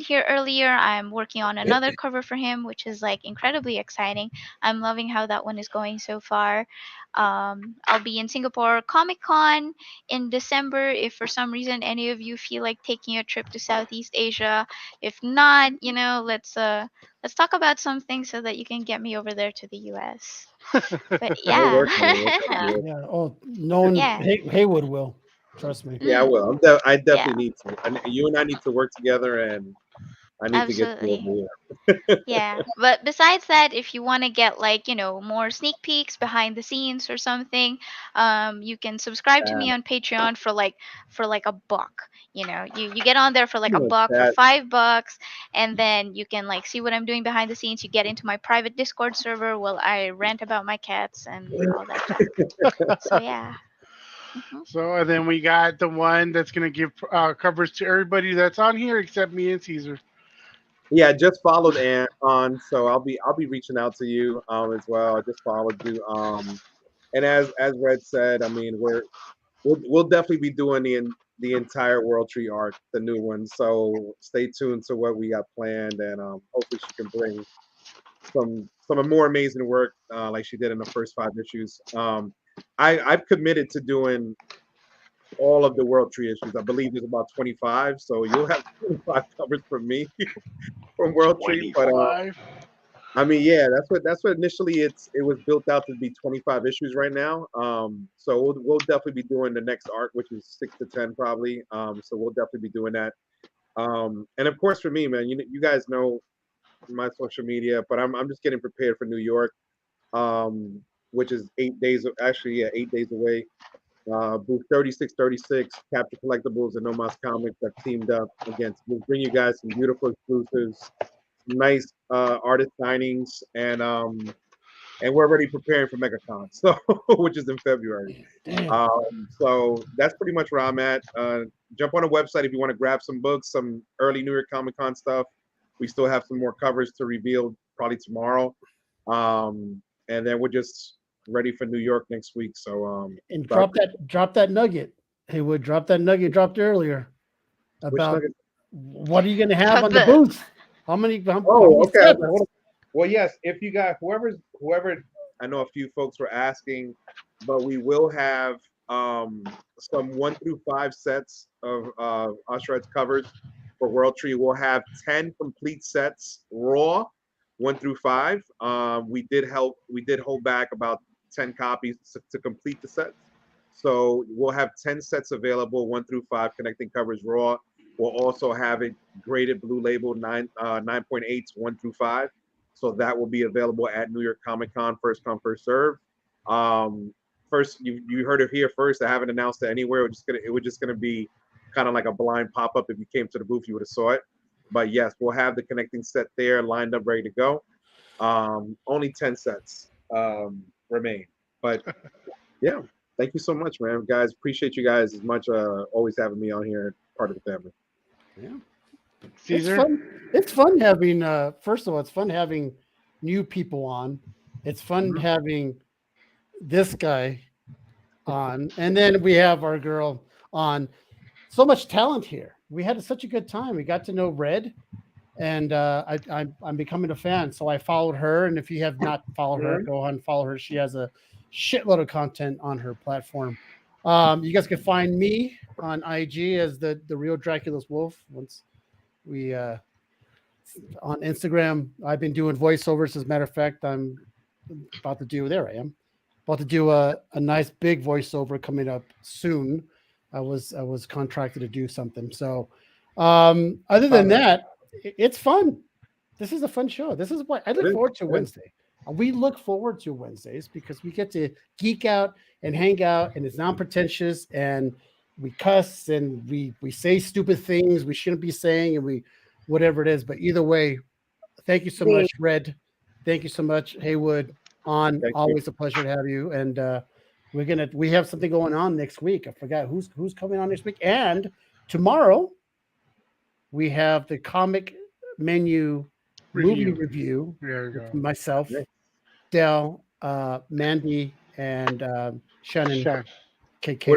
here earlier. I'm working on another cover for him, which is like incredibly exciting. I'm loving how that one is going so far. I'll be in Singapore Comic Con in December. If for some reason any of you feel like taking a trip to Southeast Asia, if not, let's talk about something so that you can get me over there to the US. But We'll yeah. work on it. We'll Yeah. definitely work. Yeah. Oh, no one. Yeah. Haywood will. Trust me. Yeah, I Mm, will. I yeah, definitely need to. You and I need to work together, and I need to get you absolutely. over Yeah. But besides that, if you want to get like, more sneak peeks behind the scenes or something, you can subscribe to here. me on Patreon for like a buck. You get on there for like a Look, buck, for that $5, and then you can like see what I'm doing behind the scenes. You get into my private Discord server while I rant about my cats and all that junk. So yeah. Hmm. So and then we got the one that's gonna give covers to everybody that's on here except me and Caesar. Yeah, I just followed on, so I'll be reaching out to you as well. I just followed you. And as Red said, I mean we'll definitely be doing the entire World Tree arc, the new one. So stay tuned to what we got planned, and hopefully she can bring some more amazing work like she did in the first 5 issues. I've committed to doing all of the World Tree issues. I believe there's about 25, so you'll have 25 covers from me from World Tree. But 25. I mean, yeah, that's what initially it was built out to be 25 issues right now. So we'll definitely be doing the next arc, which is 6 to 10 probably. So we'll definitely be doing that. And of course for me, man, you guys know my social media, but I'm just getting prepared for New York, which is 8 days, actually, yeah, 8 days away. Booth 3636, Capture Collectibles, and No Mas Comics have teamed up against. We'll bring you guys some beautiful exclusives, nice artist signings, and we're already preparing for MegaCon, so which is in February. Damn. So that's pretty much where I'm at. Jump on the website if you want to grab some books, some early New York Comic Con stuff. We still have some more covers to reveal probably tomorrow, and then we're just ready for New York next week. So And about drop that nugget. Hey, would drop that nugget you dropped earlier which about nugget? what are you going to have on the The- booth? How many Oh, okay. sets? Hold on. Well, yes, if you got whoever, I know a few folks were asking, but we will have some 1 through 5 sets of OshRed's covers for World Tree. We'll have 10 complete sets raw, 1 through 5. We did hold back about 10 copies to complete the sets. So we'll have 10 sets available, 1 through 5, connecting covers raw. We'll also have it graded blue label 9.8s 1 through 5. So that will be available at New York Comic Con, first come, first serve. First, you heard it here first. I haven't announced it anywhere. It was just gonna be kind of like a blind pop up. If you came to the booth, you would have saw it. But yes, we'll have the connecting set there, lined up, ready to go. Only 10 sets remain. But yeah, thank you so much, man. Guys, appreciate you guys as much. Always having me on here, part of the family. Yeah. Caesar? It's fun. It's fun having first of all, it's fun having new people on. It's fun having this guy on. And then we have our girl on. So much talent here. We had such a good time. We got to know Red, and I'm becoming a fan. So I followed her, and if you have not followed her, go on and follow her. She has a shitload of content on her platform. You guys can find me on IG as the real Dracula's Wolf. Once we on Instagram, I've been doing voiceovers. As a matter of fact, I'm about to do. There I am. About to do a nice big voiceover coming up soon. I was contracted to do something. So other than that, it's fun. This is a fun show. This is what I look forward to Wednesday. We look forward to Wednesdays because we get to geek out and hang out, and it's non-pretentious, and we cuss and we say stupid things we shouldn't be saying, and we whatever it is. But either way, thank you so much, Red. Thank you so much, Haywood. Always a pleasure to have you. And we have something going on next week. I forgot who's coming on next week. And tomorrow we have the comic menu movie review. There you go. Myself, Dell, Mandy, and Shannon. KK.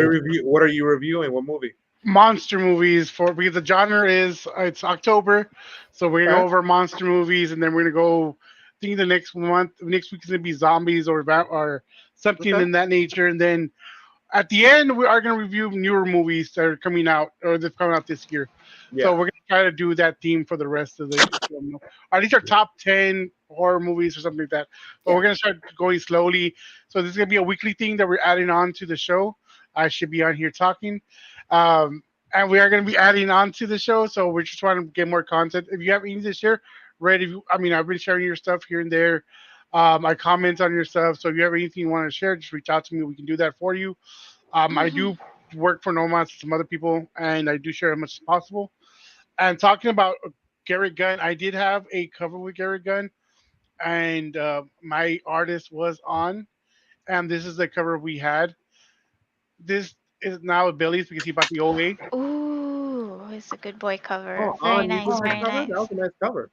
What are you reviewing? What movie? Monster movies because the genre is it's October, so we're gonna go over monster movies, and then we're gonna go. I think the next week is gonna be zombies or something in that nature, and then at the end we are gonna review newer movies that are coming out or that's coming out this year. Yeah. So we're gonna try to do that theme for the rest of the. Or at least our top 10 horror movies or something like that. But we're gonna start going slowly. So this is gonna be a weekly thing that we're adding on to the show. I should be on here talking. And we are going to be adding on to the show, so we're just trying to get more content. If you have anything to share, I've been sharing your stuff here and there. I comment on your stuff, so if you have anything you want to share, just reach out to me. We can do that for you. I do work for Nomads and some other people, and I do share as much as possible. And talking about Garrett Gunn, I did have a cover with Garrett Gunn, and my artist was on, and this is the cover we had. This is now with Billy's because he bought the OA. Ooh, it's a good boy cover. Oh, Very you nice, did that very cover? nice. That was a nice cover.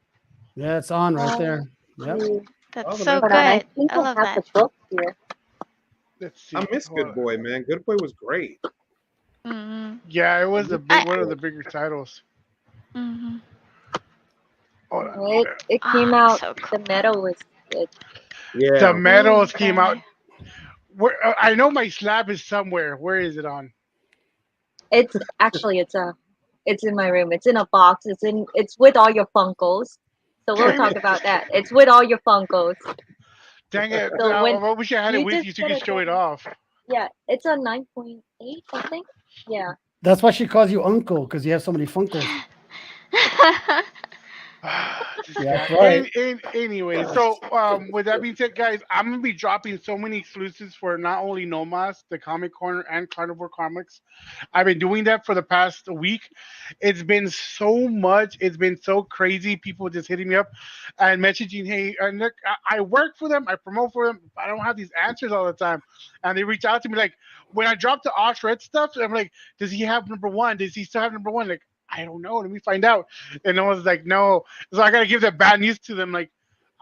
Yeah, it's on right there. Yep. That's so Hold on, I good. think I I love have that. the book here. Let's see. I miss Good Boy, man. Good Boy was great. Yeah, it was one of the bigger titles. Mm-hmm. It came out. So cool. The metal was good. Yeah. The medals Ooh, came very out. nice. Where I know my slab is somewhere. Where is it on? It's actually it's in my room. It's in a box. It's with all your Funkos. So we'll Dang talk it. about that. It's with all your Funkos. Dang it. So when I wish I had it you with just you so you put could it show it there, off. yeah, it's a 9.8, I think. Yeah. That's why she calls you uncle because you have so many Funkos. This Yeah, guy. that's right. Anyway, so with that being said, guys, I'm gonna be dropping so many exclusives for not only Nomas, the Comic Corner, and Carnivore Comics. I've been doing that for the past week. It's been so much. It's been so crazy. People just hitting me up and messaging, "Hey, Nick, I work for them. I promote for them. I don't have these answers all the time." And they reach out to me like when I drop the OshRed stuff. I'm like, "Does he have number one? Does he still have number one?" Like, I don't know. Let me find out. And I was like, "No." So I gotta give that bad news to them. Like,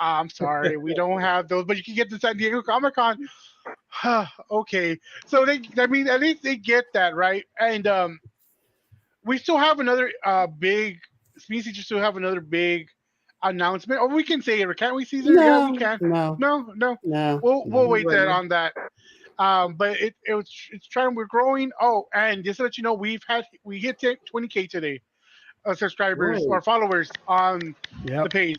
I'm sorry, we don't have those, but you can get the San Diego Comic Con. Okay, so I mean, at least they get that right. And we still have another big species. Still have another big announcement. Or we can say it, can't we, Caesar? Yeah, we No, can. no, No, no, no, we'll no. wait that on that. But it's trying. We're growing. Oh, and just to let you know, we hit 20K today. Subscribers Whoa. or followers on the Yep. page.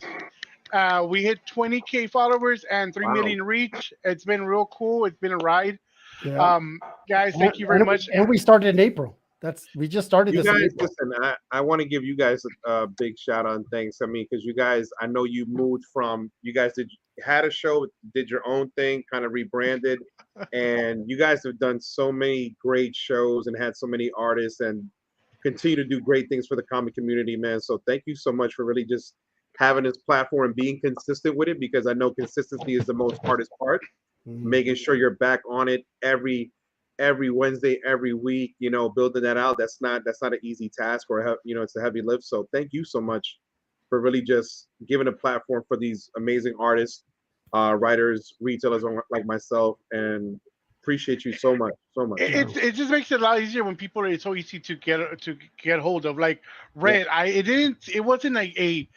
We hit 20K followers and 3 Wow. million reach. It's been real cool. It's been a ride. Yep. Guys, thank you very much. And we started in April. We just started You this in guys, April. listen, I want to give you guys a big shout out and thanks. I mean, because you guys, I know you moved from, you guys had a show, did your own thing, kind of rebranded, and you guys have done so many great shows and had so many artists and continue to do great things for the comic community, man. So thank you so much for really just having this platform and being consistent with it, because I know consistency is the most hardest part, Mhm. making sure you're back on it every Wednesday, every week, building that out. That's not an easy task, or it's a heavy lift. So thank you so much for really just giving a platform for these amazing artists, writers, retailers like myself, and appreciate you so much, so much. It just makes it a lot easier when people are so easy to get hold of. Like Yeah. Red, it wasn't like a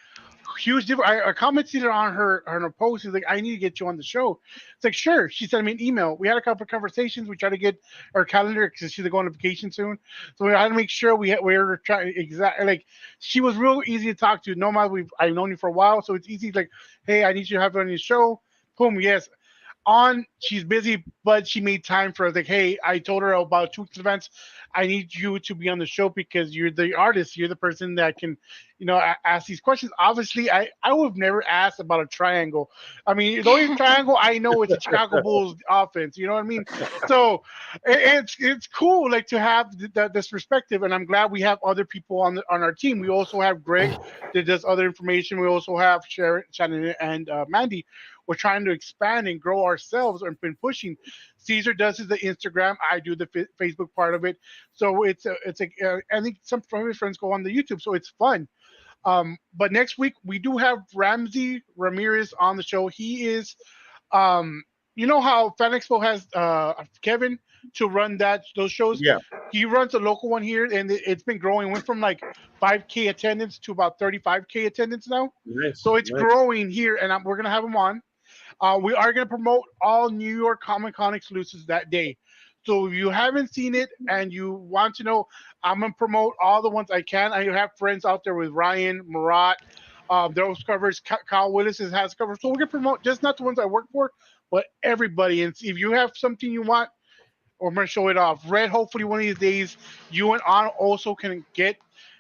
huge difference. I commented on her post. She's like, I need to get you on the show. It's like, sure. She sent me an email. We had a couple of conversations. We tried to get her calendar because she's going on vacation soon. So we had to make sure we were trying exactly like she was real easy to talk to. No matter I've known you for a while, so it's easy. Like, hey, I need you to have her on your show. Boom, yes. On she's busy, but she made time for us. Like, hey, I told her about 2 weeks advance. I need you to be on the show because you're the artist. You're the person that can, ask these questions. Obviously, I would have never asked about a triangle. I mean, the only triangle I know is the Chicago Bulls offense. You know what I mean? So it's cool like to have this perspective, and I'm glad we have other people on our team. We also have Greg that does other information. We also have Sharon, Shannon, and Mandy. We're trying to expand and grow ourselves and been pushing. Caesar does the Instagram. I do the Facebook part of it. So I think some of his friends go on the YouTube. So it's fun. But next week we do have Ramsey Ramirez on the show. He is, you know how Fan Expo has Kevin to run those shows. Yeah. He runs a local one here, and it's been growing. Went from like 5K attendance to about 35K attendance now. Nice. So it's Nice. growing here, and we're gonna have him on. We are going to promote all New York Comic Con exclusives that day. So if you haven't seen it and you want to know, I'm going to promote all the ones I can. I have friends out there with Ryan, Murat, those covers. Kyle Willis has covers. So we're going to promote just not the ones I work for, but everybody. And if you have something you want, we're going to show it off. Red, hopefully one of these days, you and I also can get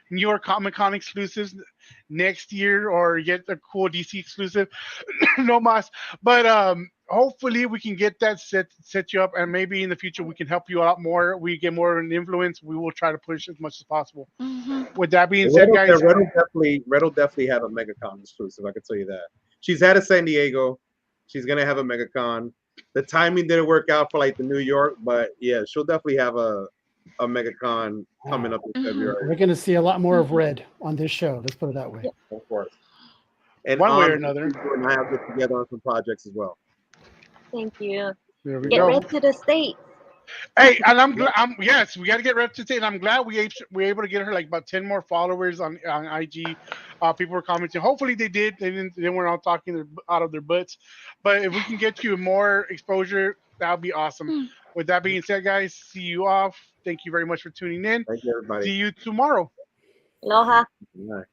New York Comic Con exclusives next year or get a cool DC exclusive. No mas. But hopefully we can get that set you up, and maybe in the future we can help you out more. We get more of an influence. We will try to push as much as possible. Hmm. With that being Red said, will, guys, Red will definitely have a MegaCon exclusive. I can tell you that. She's had a San Diego. She's gonna have a MegaCon. The timing didn't work out for like the New York, but yeah, she'll definitely have a MegaCon coming up in Mhm. February, We're going to see a lot more of Red on this show. Let's put it that way. Yep. of course. And one way or on another. you and I have get together on some projects as well. Thank you. There we Get go. red to the States. Hey, and I'm glad. Yes, we got to get represented. I'm glad we're able to get her like about 10 more followers on IG. People were commenting. Hopefully they did. They weren't all talking out of their butts. But if we can get you more exposure, that would be awesome. With that being said, guys, see you off. Thank you very much for tuning in. Thank you, See everybody. you tomorrow. Aloha. Bye.